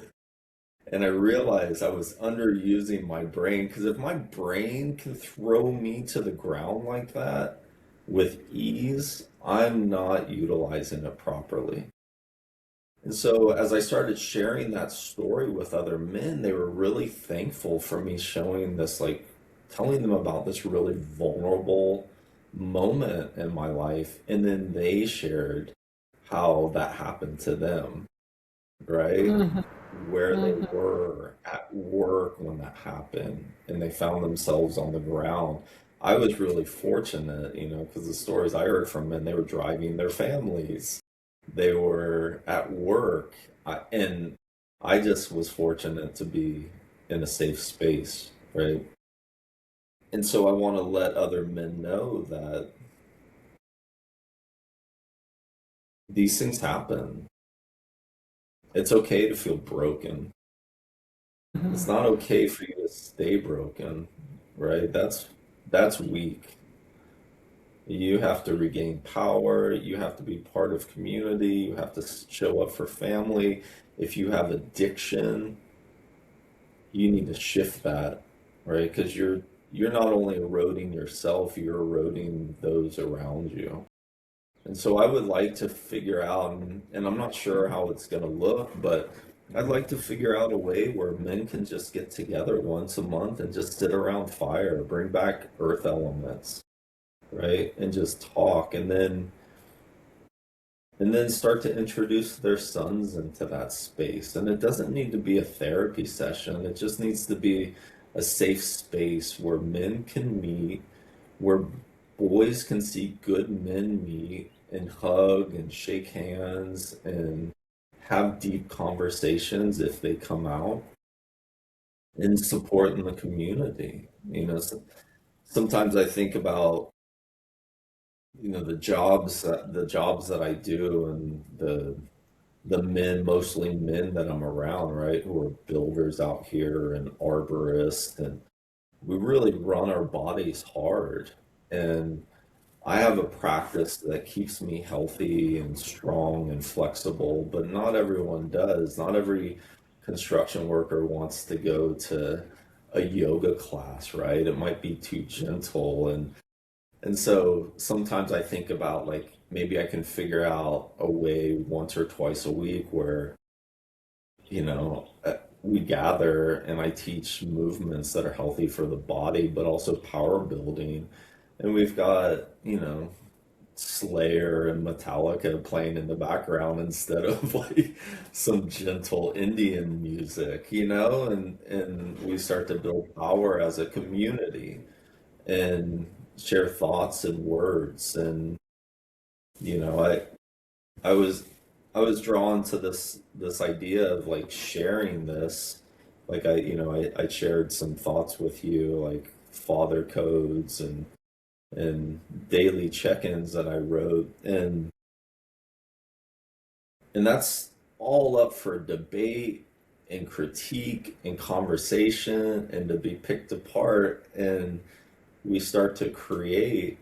Speaker 2: And I realized I was underusing my brain because if my brain can throw me to the ground like that with ease, I'm not utilizing it properly. And so as I started sharing that story with other men, they were really thankful for me showing this, like telling them about this really vulnerable moment in my life. And then they shared how that happened to them, right?
Speaker 1: Mhm.
Speaker 2: Where they
Speaker 1: Mhm.
Speaker 2: were at work when that happened, and they found themselves on the ground. I was really fortunate, because the stories I heard from men, they were driving their families, they were at work, and I just was fortunate to be in a safe space, right? And so I want to let other men know that these things happen. It's okay to feel broken. It's
Speaker 1: Mhm.
Speaker 2: not okay for you to stay broken, right? That's weak. You have to regain power. You have to be part of community. You have to show up for family. If you have addiction, you need to shift that, right? Because you're not only eroding yourself, you're eroding those around you. And so I would like to figure out, and I'm not sure how it's going to look, but I'd like to figure out a way where men can just get together once a month and just sit around fire, bring back earth elements, right? And just talk. And then and then start to introduce their sons into that space. And it doesn't need to be a therapy session, it just needs to be a safe space where men can meet, where boys can see good men meet and hug and shake hands and have deep conversations if they come out, and support in the community. Sometimes I think about, the jobs that I do, and the men, mostly men that I'm around, right, who are builders out here and arborists, and we really run our bodies hard. And I have a practice that keeps me healthy and strong and flexible, but not everyone does. Not every construction worker wants to go to a yoga class, right? It might be too gentle, and so sometimes I think about, like, maybe I can figure out a way once or twice a week where, we gather and I teach movements that are healthy for the body, but also power building. And we've got, Slayer and Metallica playing in the background instead of like some gentle Indian music, and we start to build power as a community and share thoughts and words. And you know I was I was drawn to this idea of like sharing this. Like, I shared some thoughts with you, like father codes and daily check-ins that I wrote, and that's all up for debate and critique and conversation and to be picked apart, and we start to create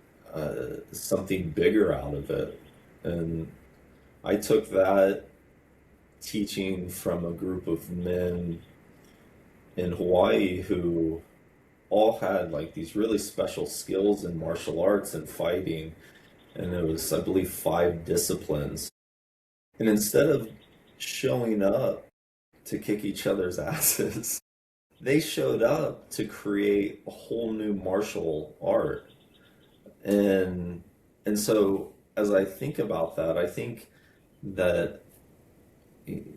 Speaker 2: something bigger out of it. And I took that teaching from a group of men in Hawaii who all had like these really special skills in martial arts and fighting, and it was, I believe, 5 disciplines. And instead of showing up to kick each other's asses, they showed up to create a whole new martial art. And so as I think about that, I think that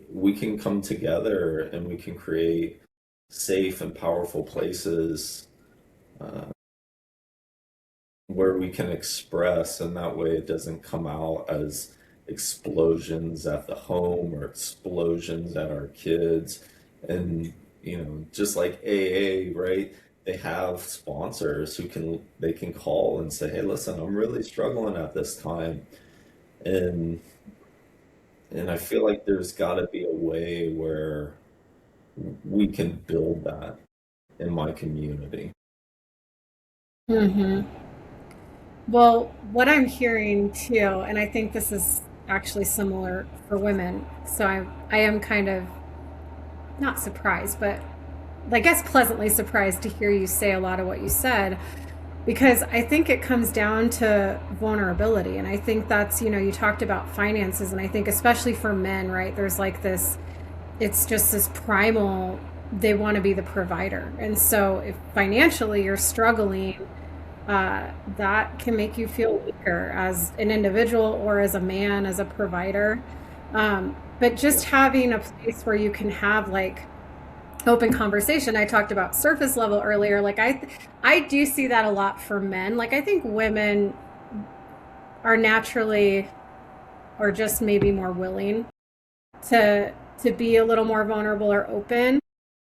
Speaker 2: we can come together and we can create safe and powerful places uh, where we can express, and that way it doesn't come out as explosions at the home or explosions at our kids. And just like AA, right? They have sponsors who can call and say, "Hey, listen, I'm really struggling at this time," and I feel like there's got to be a way where we can build that in my community.
Speaker 1: Hmm. Well, what I'm hearing too, and I think this is actually similar for women, so I am kind of not surprised, but I guess pleasantly surprised to hear you say a lot of what you said, because I think it comes down to vulnerability. And I think that's, you talked about finances, and I think especially for men, right? There's like this, it's just this primal, they want to be the provider. And so if financially you're struggling, that can make you feel weaker as an individual or as a man, as a provider. But just
Speaker 2: Yeah.
Speaker 1: having a place where you can have like open conversation. I talked about surface level earlier. Like I do see that a lot for men. Like I think women are naturally or just maybe more willing to be a little more vulnerable or open.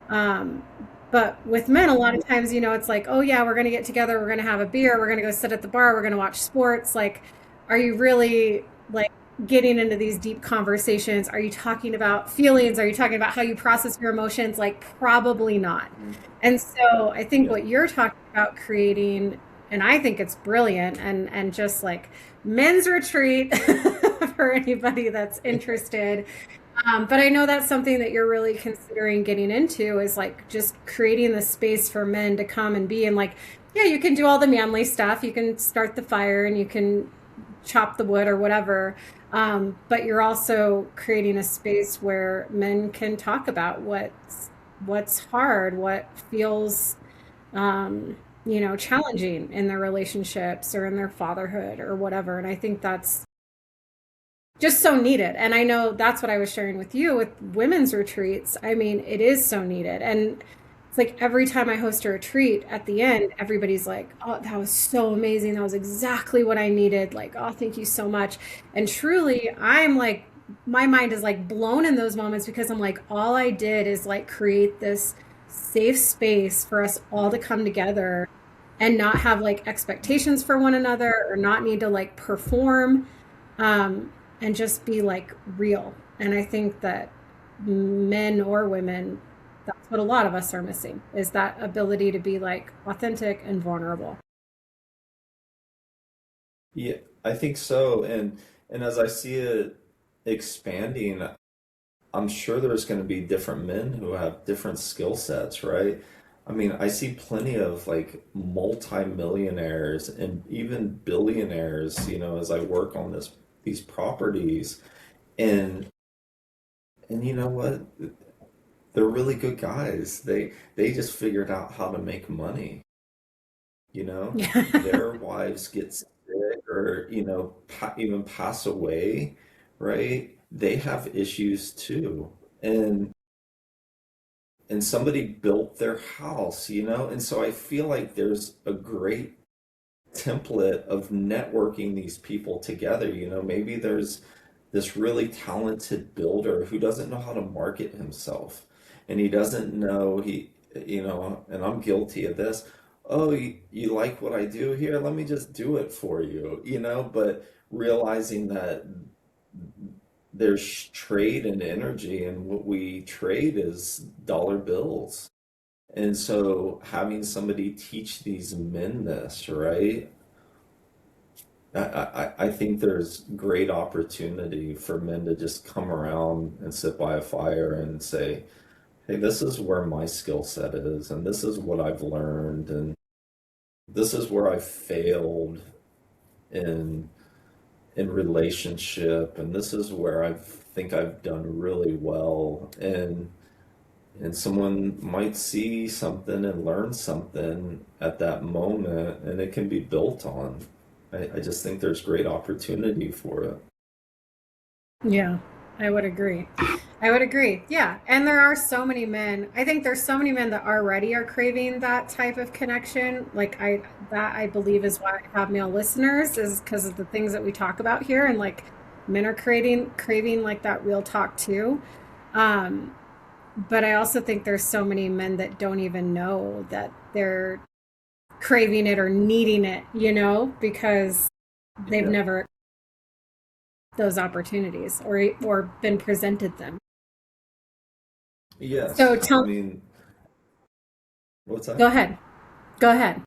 Speaker 1: Um, but with men, a lot of times, it's like, oh yeah, we're gonna get together, we're gonna have a beer, we're gonna go sit at the bar, we're gonna watch sports. Like, are you really like getting into these deep conversations? Are you talking about feelings? Are you talking about how you process your emotions? Like, probably not.
Speaker 2: Mhm.
Speaker 1: And so I think
Speaker 2: Yeah.
Speaker 1: what you're talking about creating, and I think it's brilliant, and just like men's retreat for anybody that's interested. But I know that's something that you're really considering getting into, is like just creating the space for men to come and be. And like, yeah, you can do all the manly stuff. You can start the fire and you can chop the wood or whatever. But you're also creating a space where men can talk about what's hard, what feels challenging, in their relationships or in their fatherhood or whatever. And I think just so needed. And I know that's what I was sharing with you with women's retreats. I mean, it is so needed. And it's like every time I host a retreat at the end, everybody's like, oh, that was so amazing. That was exactly what I needed. Like, oh, thank you so much. And truly, I'm like, my mind is like blown in those moments because I'm like, all I did is like create this safe space for us all to come together and not have like expectations for one another or not need to like perform, and just be like real. And I think that men or women, that's what a lot of us are missing, is that ability to be like authentic and vulnerable.
Speaker 2: Yeah, I think so. And as I see it expanding, I'm sure there's going to be different men who have different skill sets, right? I mean, I see plenty of like multi-millionaires and even billionaires, as I work on these properties. And and you know what? They're really good guys. They just figured out how to make money, you know?
Speaker 1: Yeah.
Speaker 2: Their wives get sick or, even pass away, right? They have issues too. And somebody built their house, and so I feel like there's a great template of networking these people together. Maybe there's this really talented builder who doesn't know how to market himself, and he doesn't know and I'm guilty of this. Oh, you like what I do here? Let me just do it for you, but realizing that there's trade and energy, and what we trade is dollar bills. And so having somebody teach these men this, right? I think there's great opportunity for men to just come around and sit by a fire and say, hey, this is where my skill set is, and this is what I've learned, and this is where I failed in relationship, and this is where I think I've done really well. And someone might see something and learn something at that moment, and it can be built on. I just think there's great opportunity for it.
Speaker 1: Yeah, I would agree. I would agree. Yeah. And there are so many men. I think there's so many men that already are craving that type of connection. Like that I believe is why I have male listeners, is because of the things that we talk about here, and like men are craving like that real talk too. Um, but I also think there's so many men that don't even know that they're craving it or needing it, because they've
Speaker 2: Yeah.
Speaker 1: never those opportunities or been presented them. So
Speaker 2: Yes. I
Speaker 1: tell
Speaker 2: mean, what's
Speaker 1: Go
Speaker 2: that?
Speaker 1: ahead. Go ahead.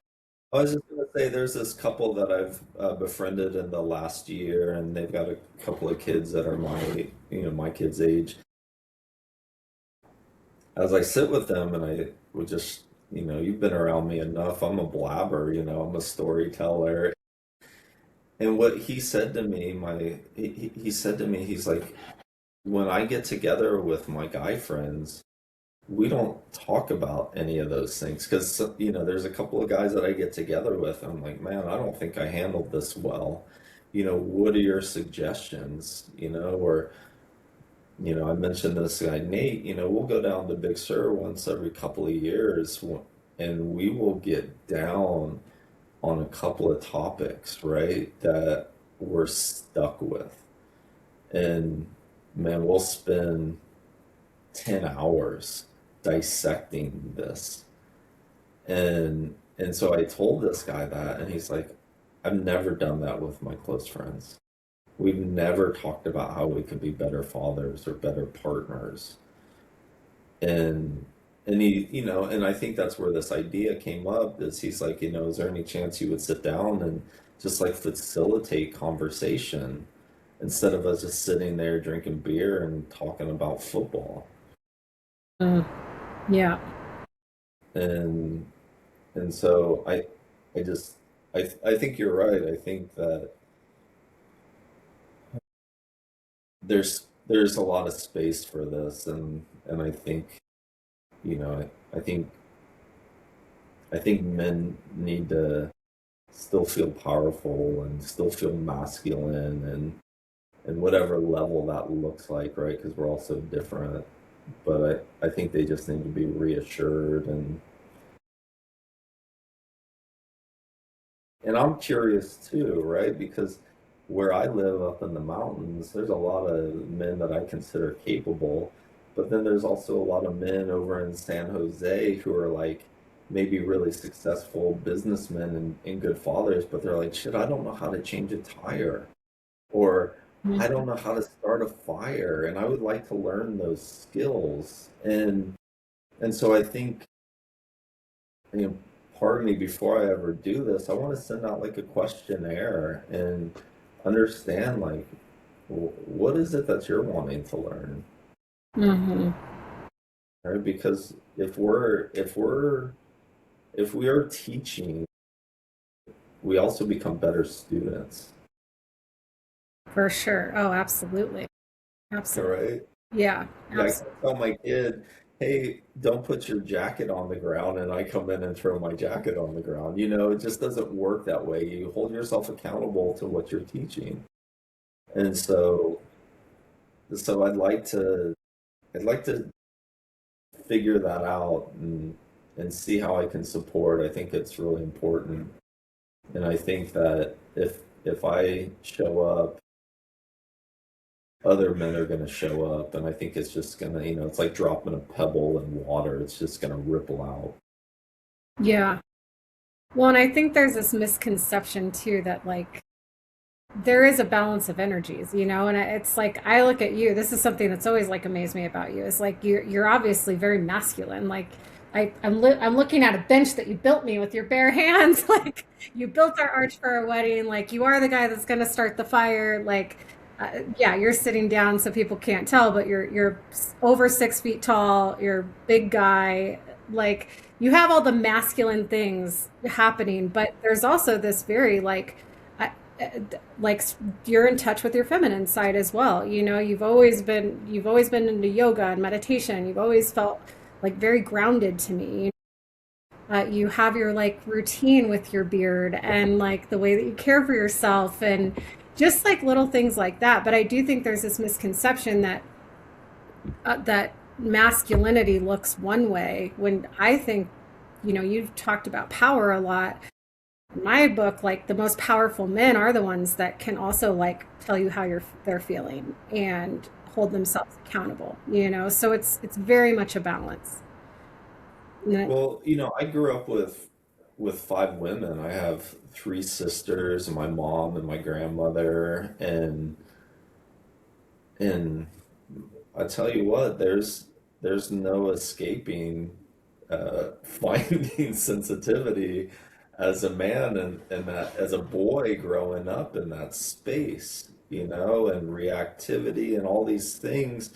Speaker 2: I was just going to say there's this couple that I've befriended in the last year, and they've got a couple of kids that are my kids' age. As I sit with them, and I would just, you've been around me enough. I'm a blabber, I'm a storyteller. And what he said to me, he said to me, he's like, when I get together with my guy friends, we don't talk about any of those things because, there's a couple of guys that I get together with. I'm like, man, I don't think I handled this well. What are your suggestions? Or, I mentioned this guy, Nate, we'll go down to Big Sur once every couple of years and we will get down on a couple of topics, right, that we're stuck with. And man, we'll spend 10 hours dissecting this. And so I told this guy that, and he's like, I've never done that with my close friends. We've never talked about how we could be better fathers or better partners. And and and I think that's where this idea came up is he's like, is there any chance you would sit down and just like facilitate conversation instead of us just sitting there drinking beer and talking about football?
Speaker 1: Mm, yeah.
Speaker 2: And and so I just I think you're right. I think that there's a lot of space for this, and I think I think men need to still feel powerful and still feel masculine, and whatever level that looks like, right? Because we're all so different. But I think they just need to be reassured, and I'm curious too, right? Because where I live up in the mountains, there's a lot of men that I consider capable, but then there's also a lot of men over in San Jose who are like maybe really successful businessmen and good fathers, but they're like, shit, I don't know how to change a tire, or I don't know how to start a fire, and I would like to learn those skills. And so I think, you know, part of me, before I ever do this, I want to send out like a questionnaire and understand like what is it that you're wanting to learn,
Speaker 1: Mm-hmm.
Speaker 2: right? Because if we are teaching, we also become better students,
Speaker 1: For sure. Oh, absolutely. Absolutely.
Speaker 2: right?
Speaker 1: Yeah,
Speaker 2: Yeah, I
Speaker 1: absolutely.
Speaker 2: can tell my kid, hey, don't put your jacket on the ground, and I come in and throw my jacket on the ground. You know, it just doesn't work that way. You hold yourself accountable to what you're teaching. And so I'd like to figure that out and see how I can support. I think it's really important. And I think that if I show up, other men are going to show up, and I think it's just going to, you know, it's like dropping a pebble in water. It's just going to ripple out.
Speaker 1: Yeah. Well, and I think there's this misconception too that like there is a balance of energies, you know, and it's like I look at you. This is something that's always like amazed me about you. Is like you're obviously very masculine. Like I'm looking at a bench that you built me with your bare hands. Like you built our arch for our wedding. Like you are the guy that's going to start the fire. Like yeah, you're sitting down so people can't tell, but you're over 6 feet tall. You're a big guy. Like you have all the masculine things happening, but there's also this very like you're in touch with your feminine side as well. You know, you've always been into yoga and meditation. You've always felt like very grounded to me. You have your like routine with your beard and like the way that you care for yourself and just like little things like that. But I do think there's this misconception that masculinity looks one way when I think, you know, you've talked about power a lot. In my book, like the most powerful men are the ones that can also like tell you how they're feeling and hold themselves accountable, you know. So it's very much a balance.
Speaker 2: Well, you know, I grew up with five women. I have three sisters and my mom and my grandmother, and I tell you what, there's no escaping finding sensitivity as a man, and that as a boy growing up in that space, you know, and reactivity and all these things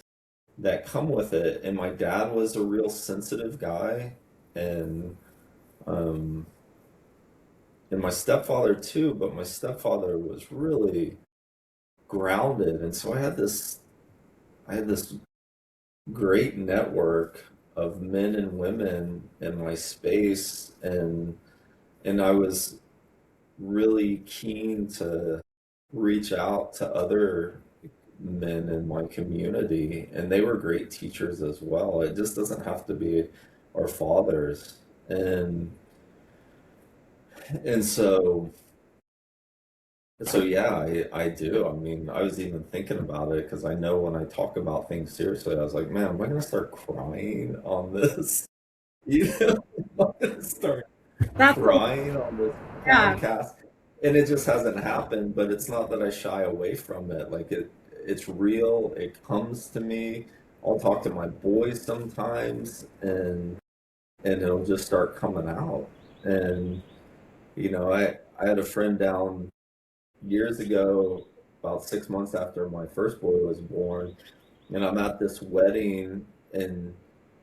Speaker 2: that come with it. And my dad was a real sensitive guy, and um, and my stepfather too, but my stepfather was really grounded, and so I had this great network of men and women in my space, and I was really keen to reach out to other men in my community, and they were great teachers as well. It just doesn't have to be our fathers. And so yeah, I do. I mean, I was even thinking about it because I know when I talk about things seriously, I was like, man, am I gonna start crying on this? You know, am I gonna start
Speaker 1: That's
Speaker 2: crying on this
Speaker 1: yeah.
Speaker 2: podcast? And it just hasn't happened, but it's not that I shy away from it. Like it's real. It comes to me. I'll talk to my boys sometimes, and it'll just start coming out. And you know, I had a friend down years ago, about 6 months after my first boy was born, and I'm at this wedding, and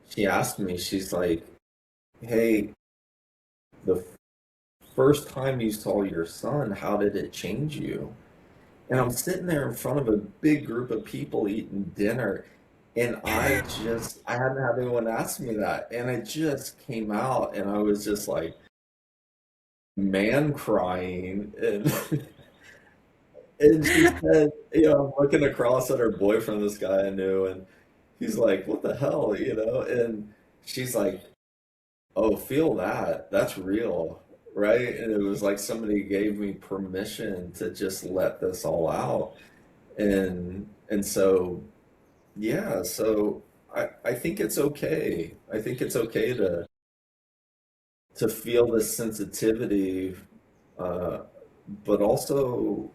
Speaker 2: she asked me, she's like, "Hey, the first time you saw your son, how did it change you?" And I'm sitting there in front of a big group of people eating dinner, and I hadn't had anyone ask me that, and it just came out, and I was just like man crying, and And she said, I'm looking across at her boyfriend, this guy I knew, and he's like, what the hell, And she's like, oh, feel that. That's real, right? And it was like somebody gave me permission to just let this all out. And so, yeah, so I think it's okay. I think it's okay to feel this sensitivity, uh, but also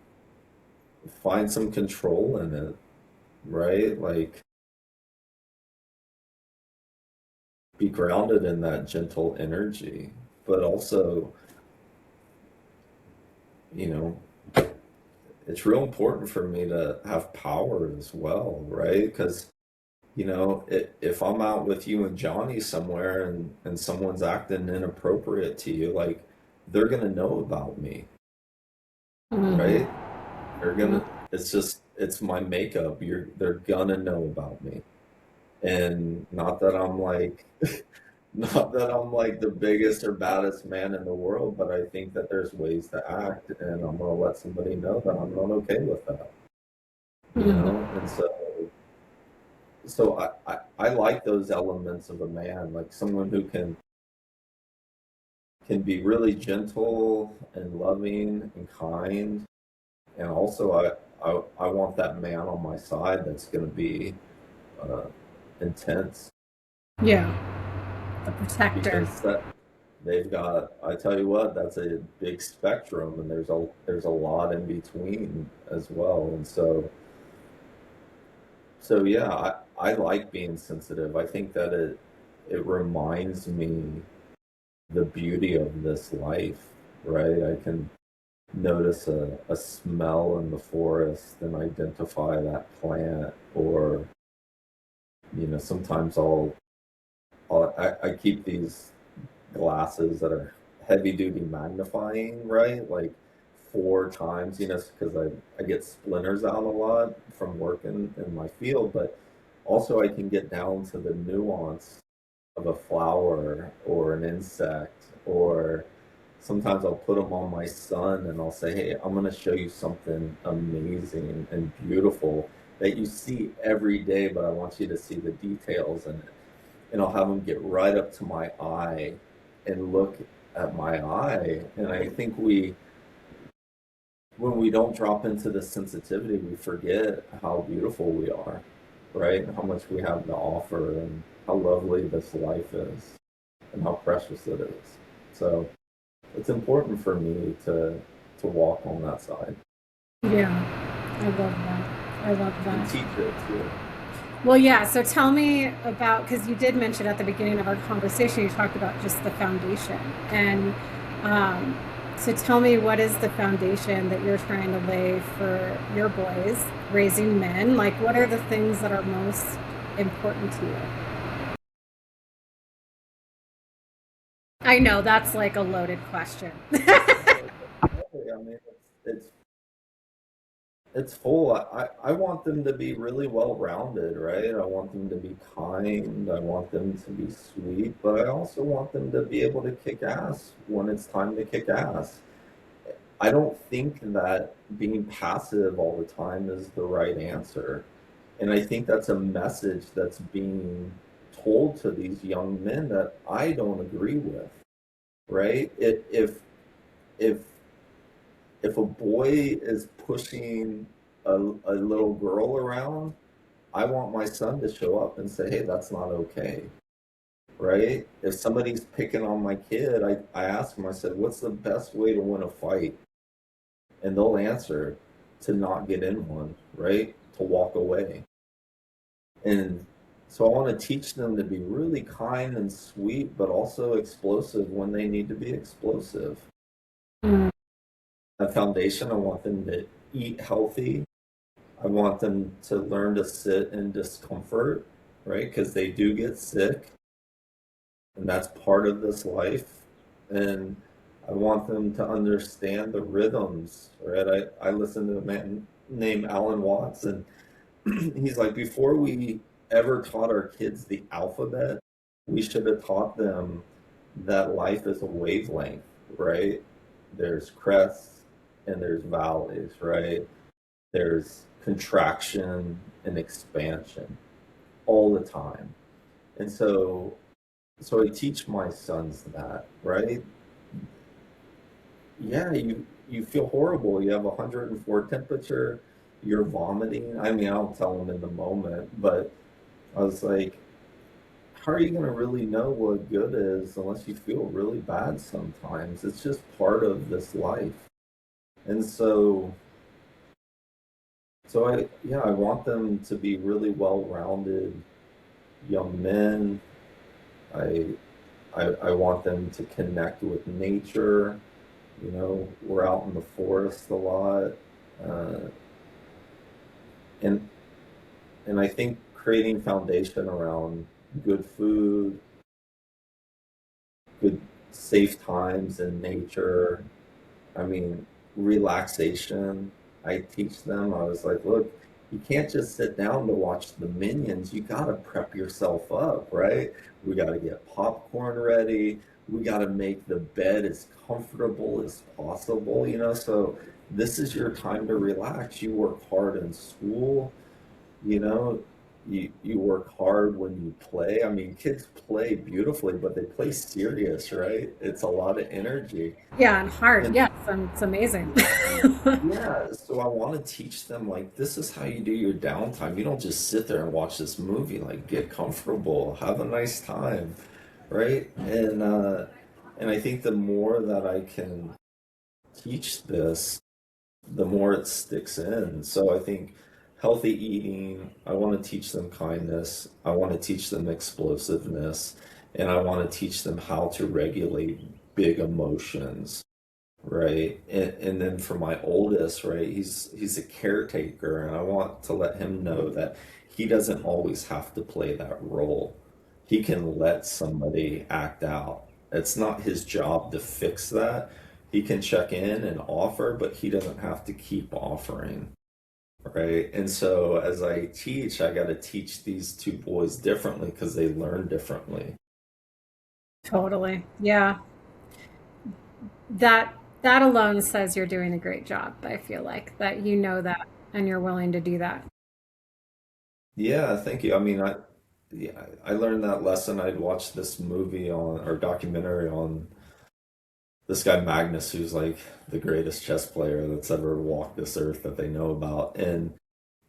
Speaker 2: find some control in it, right? Like be grounded in that gentle energy, but also, you know, it's real important for me to have power as well, right? Because, if I'm out with you and Johnny somewhere and someone's acting inappropriate to you, like they're gonna know about me, right?
Speaker 1: Mhm.
Speaker 2: They're gonna, it's just, it's my makeup. They're gonna know about me. And not that I'm like, not that I'm like the biggest or baddest man in the world, but I think that there's ways to act, and I'm gonna let somebody know that I'm not okay with that,
Speaker 1: Mhm.
Speaker 2: And so I like those elements of a man, like someone who can be really gentle and loving and kind, and also I want that man on my side that's gonna be uh, intense
Speaker 1: Yeah, the protector.
Speaker 2: because they've got, I tell you what, that's a big spectrum, and there's a lot in between as well. And so yeah, I like being sensitive. I think that it reminds me the beauty of this life, right? I can notice a smell in the forest and identify that plant, or sometimes I keep these glasses that are heavy duty magnifying, right? Like 4 times, because I get splinters out a lot from working in my field, but also I can get down to the nuance of a flower or an insect, or sometimes I'll put them on my son and I'll say, hey, I'm going to show you something amazing and beautiful that you see every day, but I want you to see the details in it. And I'll have them get right up to my eye and look at my eye. And I think when we don't drop into the sensitivity, we forget how beautiful we are, right? And how much we have to offer, and how lovely this life is, and how precious it is. So it's important for me to walk on that side
Speaker 1: Yeah, I love that. I love
Speaker 2: and
Speaker 1: that.
Speaker 2: teach it too.
Speaker 1: Well, yeah. So tell me about, because you did mention at the beginning of our conversation, you talked about just the foundation. And um, so tell me, what is the foundation that you're trying to lay for your boys raising men? Like, what are the things that are most important to you? I know that's like a loaded question.
Speaker 2: I mean, it's full. I want them to be really well rounded, right? I want them to be kind. I want them to be sweet, but I also want them to be able to kick ass when it's time to kick ass. I don't think that being passive all the time is the right answer. And I think that's a message that's being told to these young men that I don't agree with, right? If if a boy is pushing a little girl around, I want my son to show up and say, hey, that's not okay, right? If somebody's picking on my kid, I ask them, I said, what's the best way to win a fight? And they'll answer to not get in one, right? To walk away. And so I want to teach them to be really kind and sweet, but also explosive when they need to be explosive.
Speaker 1: Mm.
Speaker 2: That foundation, I want them to eat healthy. I want them to learn to sit in discomfort, right? Because they do get sick, and that's part of this life. And I want them to understand the rhythms, right? I listened to a man named Alan Watts, and he's like, before we ever taught our kids the alphabet, we should have taught them that life is a wavelength, right? There's crests and there's valleys, right? there's contraction and expansion all the time. And so I teach my sons that, right? Yeah, you feel horrible. You have 104 temperature, you're vomiting. I mean, I'll tell them in the moment, but I was like, how are you going to really know what good is unless you feel really bad sometimes? It's just part of this life. And so I want them to be really well-rounded young men. I I want them to connect with nature. You know, we're out in the forest a lot, uh, and and I think creating foundation around good food, good safe times in nature. I mean, relaxation. I teach them. I was like, look, you can't just sit down to watch the Minions. You got to prep yourself up, right? We got to get popcorn ready. We got to make the bed as comfortable as possible, you know? So this is your time to relax. You work hard in school, you know, you work hard when you play. I mean, kids play beautifully, but they play serious, right? It's a lot of energy.
Speaker 1: Yeah, and hard.
Speaker 2: And
Speaker 1: Yes, and it's amazing.
Speaker 2: yeah, so I want to teach them like this is how you do your downtime. You don't just sit there and watch this movie. Like get comfortable, have a nice time, right? And I think the more that I can teach this, the more it sticks in. So I think healthy eating, I want to teach them kindness, I want to teach them explosiveness, and I want to teach them how to regulate big emotions, right? And then for my oldest, right, he's a caretaker, and I want to let him know that he doesn't always have to play that role. He can let somebody act out. It's not his job to fix that. He can check in and offer, but he doesn't have to keep offering, right? And so as I teach, I got to teach these two boys differently because they learn differently.
Speaker 1: Totally. Yeah. That that alone says you're doing a great job. I feel like that you know that and you're willing to do that.
Speaker 2: Yeah, thank you. I mean, yeah, I learned that lesson. I'd watched this movie on or documentary on this guy Magnus, who's like the greatest chess player that's ever walked this earth that they know about. And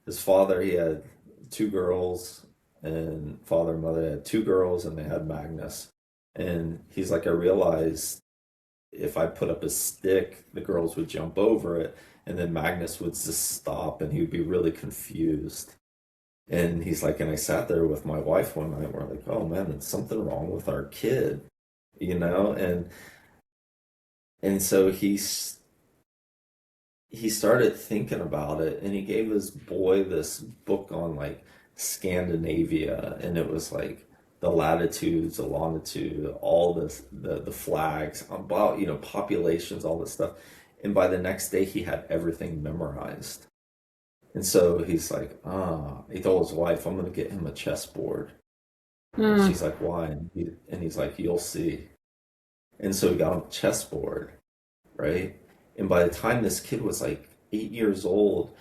Speaker 2: his father, he had two girls, and father and mother had two girls, and they had Magnus. And he's like, I realized if I put up a stick, the girls would jump over it, and then Magnus would just stop, and he would be really confused. And he's like, and I sat there with my wife one night, and we're like, oh man, there's something wrong with our kid, you know? And so he started thinking about it, and he gave his boy this book on like Scandinavia, and it was like the latitudes, the longitude, all this, the flags about, you know, populations, all this stuff. And by the next day, he had everything memorized. And so he's like, he told his wife, I'm going to get him a chessboard. And
Speaker 1: Mm.
Speaker 2: she's like, why? And he's like, you'll see. And so he got him a chessboard, right? And by the time this kid was like 8 years old,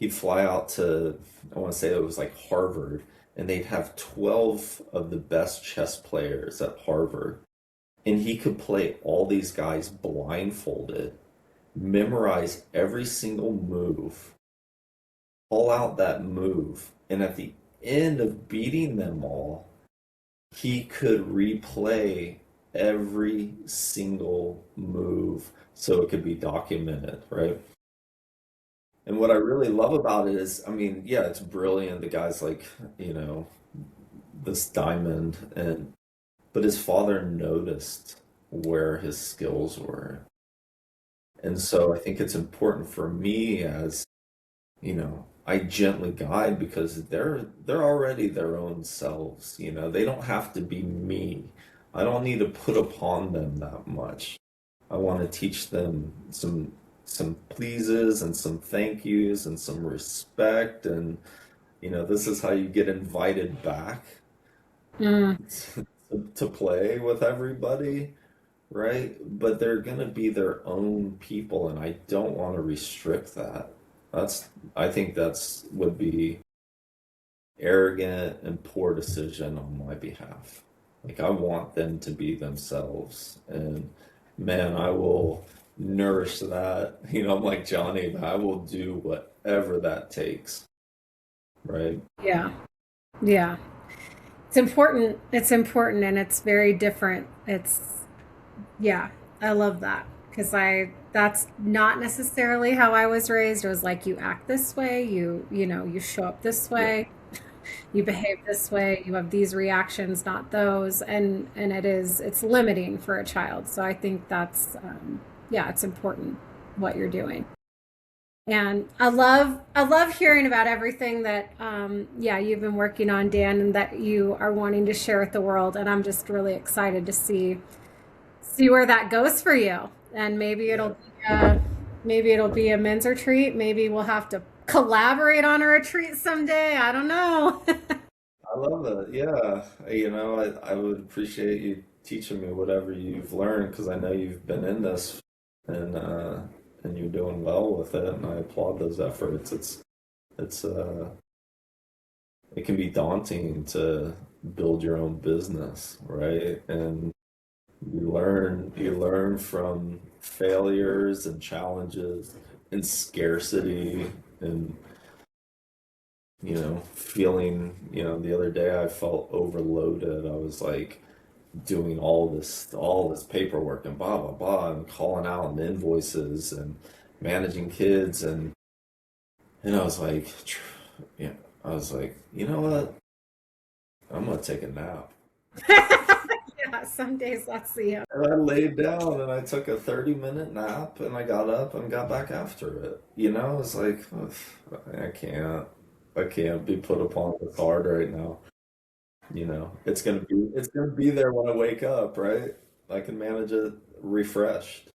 Speaker 2: he'd fly out to, I want to say it was like Harvard, and they'd have 12 of the best chess players at Harvard. And he could play all these guys blindfolded, memorize every single move, pull out that move, and at the end of beating them all, he could replay every single move so it could be documented, right? And what I really love about it is, I mean, yeah, it's brilliant. The guy's like, you know, this diamond, and but his father noticed where his skills were. And so I think it's important for me as, you know, I gently guide because they're already their own selves, you know. They don't have to be me. I don't need to put upon them that much. I want to teach them some pleases and some thank yous and some respect, and you know, this is how you get invited back
Speaker 1: Mm.
Speaker 2: to play with everybody, right? But they're going to be their own people, and I don't want to restrict that. That's I think that's would be arrogant and poor decision on my behalf. Like I want them to be themselves, and man, I will nourish that. I'm like Johnny, but I will do whatever that takes, right?
Speaker 1: Yeah. Yeah. It's important. It's important and it's very different. Yeah, I love that because that's not necessarily how I was raised. It was like you act this way, you show up this
Speaker 2: Yeah,
Speaker 1: way, you behave this way, you have these reactions, not those, and it's limiting for a child. So I think yeah, it's important what you're doing. And I love hearing about everything that yeah, you've been working on, Dan, and that you are wanting to share with the world. And I'm just really excited to see where that goes for you. And
Speaker 2: yeah.
Speaker 1: maybe it'll be a men's retreat. Maybe we'll have to collaborate on a retreat someday. I don't know.
Speaker 2: I love it. Yeah, I would appreciate you teaching me whatever you've learned because I know you've been in this and uh, and you're doing well with it, and I applaud those efforts. It's it can be daunting to build your own business, right? And you learn from failures and challenges and scarcity and feeling, the other day I felt overloaded. I was like doing all this paperwork and blah blah blah and calling out on invoices and managing kids and I was like yeah, I was like, you know what? I'm gonna take a nap.
Speaker 1: Yeah, some days that's the
Speaker 2: And I laid down and I took a 30-minute nap and I got up and got back after it. It's like, ugh, I can't. I can't be put upon this hard right now. It's gonna be there when I wake up, right? I can manage it refreshed.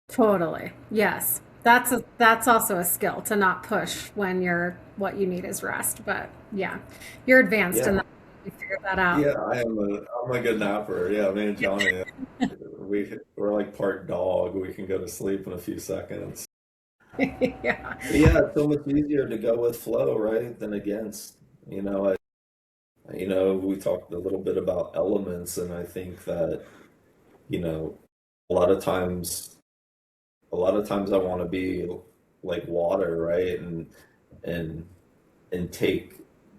Speaker 1: totally. Yes. That's also a skill to not push when what you need is rest. But yeah, you're advanced in
Speaker 2: Yeah,
Speaker 1: that. You figured that out.
Speaker 2: yeah, I'm a good napper. Yeah, me and Johnny, we're like part dog. We can go to sleep in a few seconds.
Speaker 1: Yeah.
Speaker 2: But yeah, it's so much easier to go with flow, right, than against. We talked a little bit about elements, and I think that, you know, a lot of times, a lot of times I want to be like water, right? And and take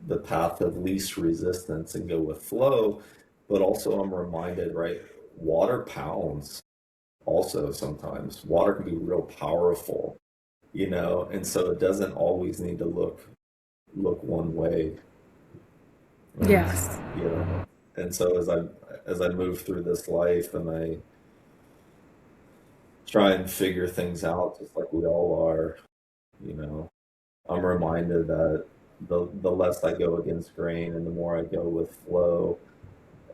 Speaker 2: the path of least resistance and go with flow. But also I'm reminded, right, water pounds also sometimes. Water can be real powerful, and so it doesn't always need to look one way. And
Speaker 1: Yes.
Speaker 2: you know, and so as I move through this life and I try and figure things out just like we all are, you know, I'm reminded that the less I go against grain and the more I go with flow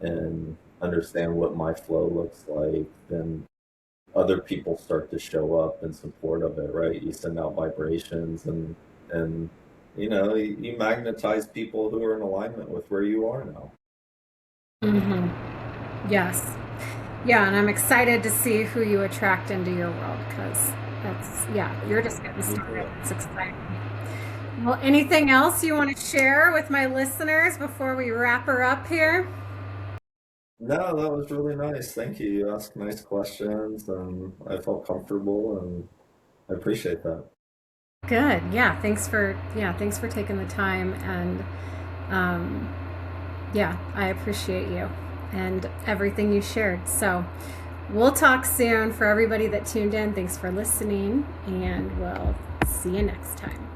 Speaker 2: and understand what my flow looks like, then other people start to show up in support of it, right? You send out vibrations and you magnetize people who are in alignment with where you are now.
Speaker 1: Hmm. Yes. Yeah, and I'm excited to see who you attract into your world because yeah, you're just getting
Speaker 2: Me
Speaker 1: started.
Speaker 2: too.
Speaker 1: It's exciting. Well, anything else you want to share with my listeners before we wrap her up here?
Speaker 2: No, that was really nice. Thank you. You asked nice questions and I felt comfortable and I appreciate that.
Speaker 1: Good. Thanks for taking the time and um, yeah, I appreciate you and everything you shared. So we'll talk soon. For everybody that tuned in, thanks for listening, and we'll see you next time.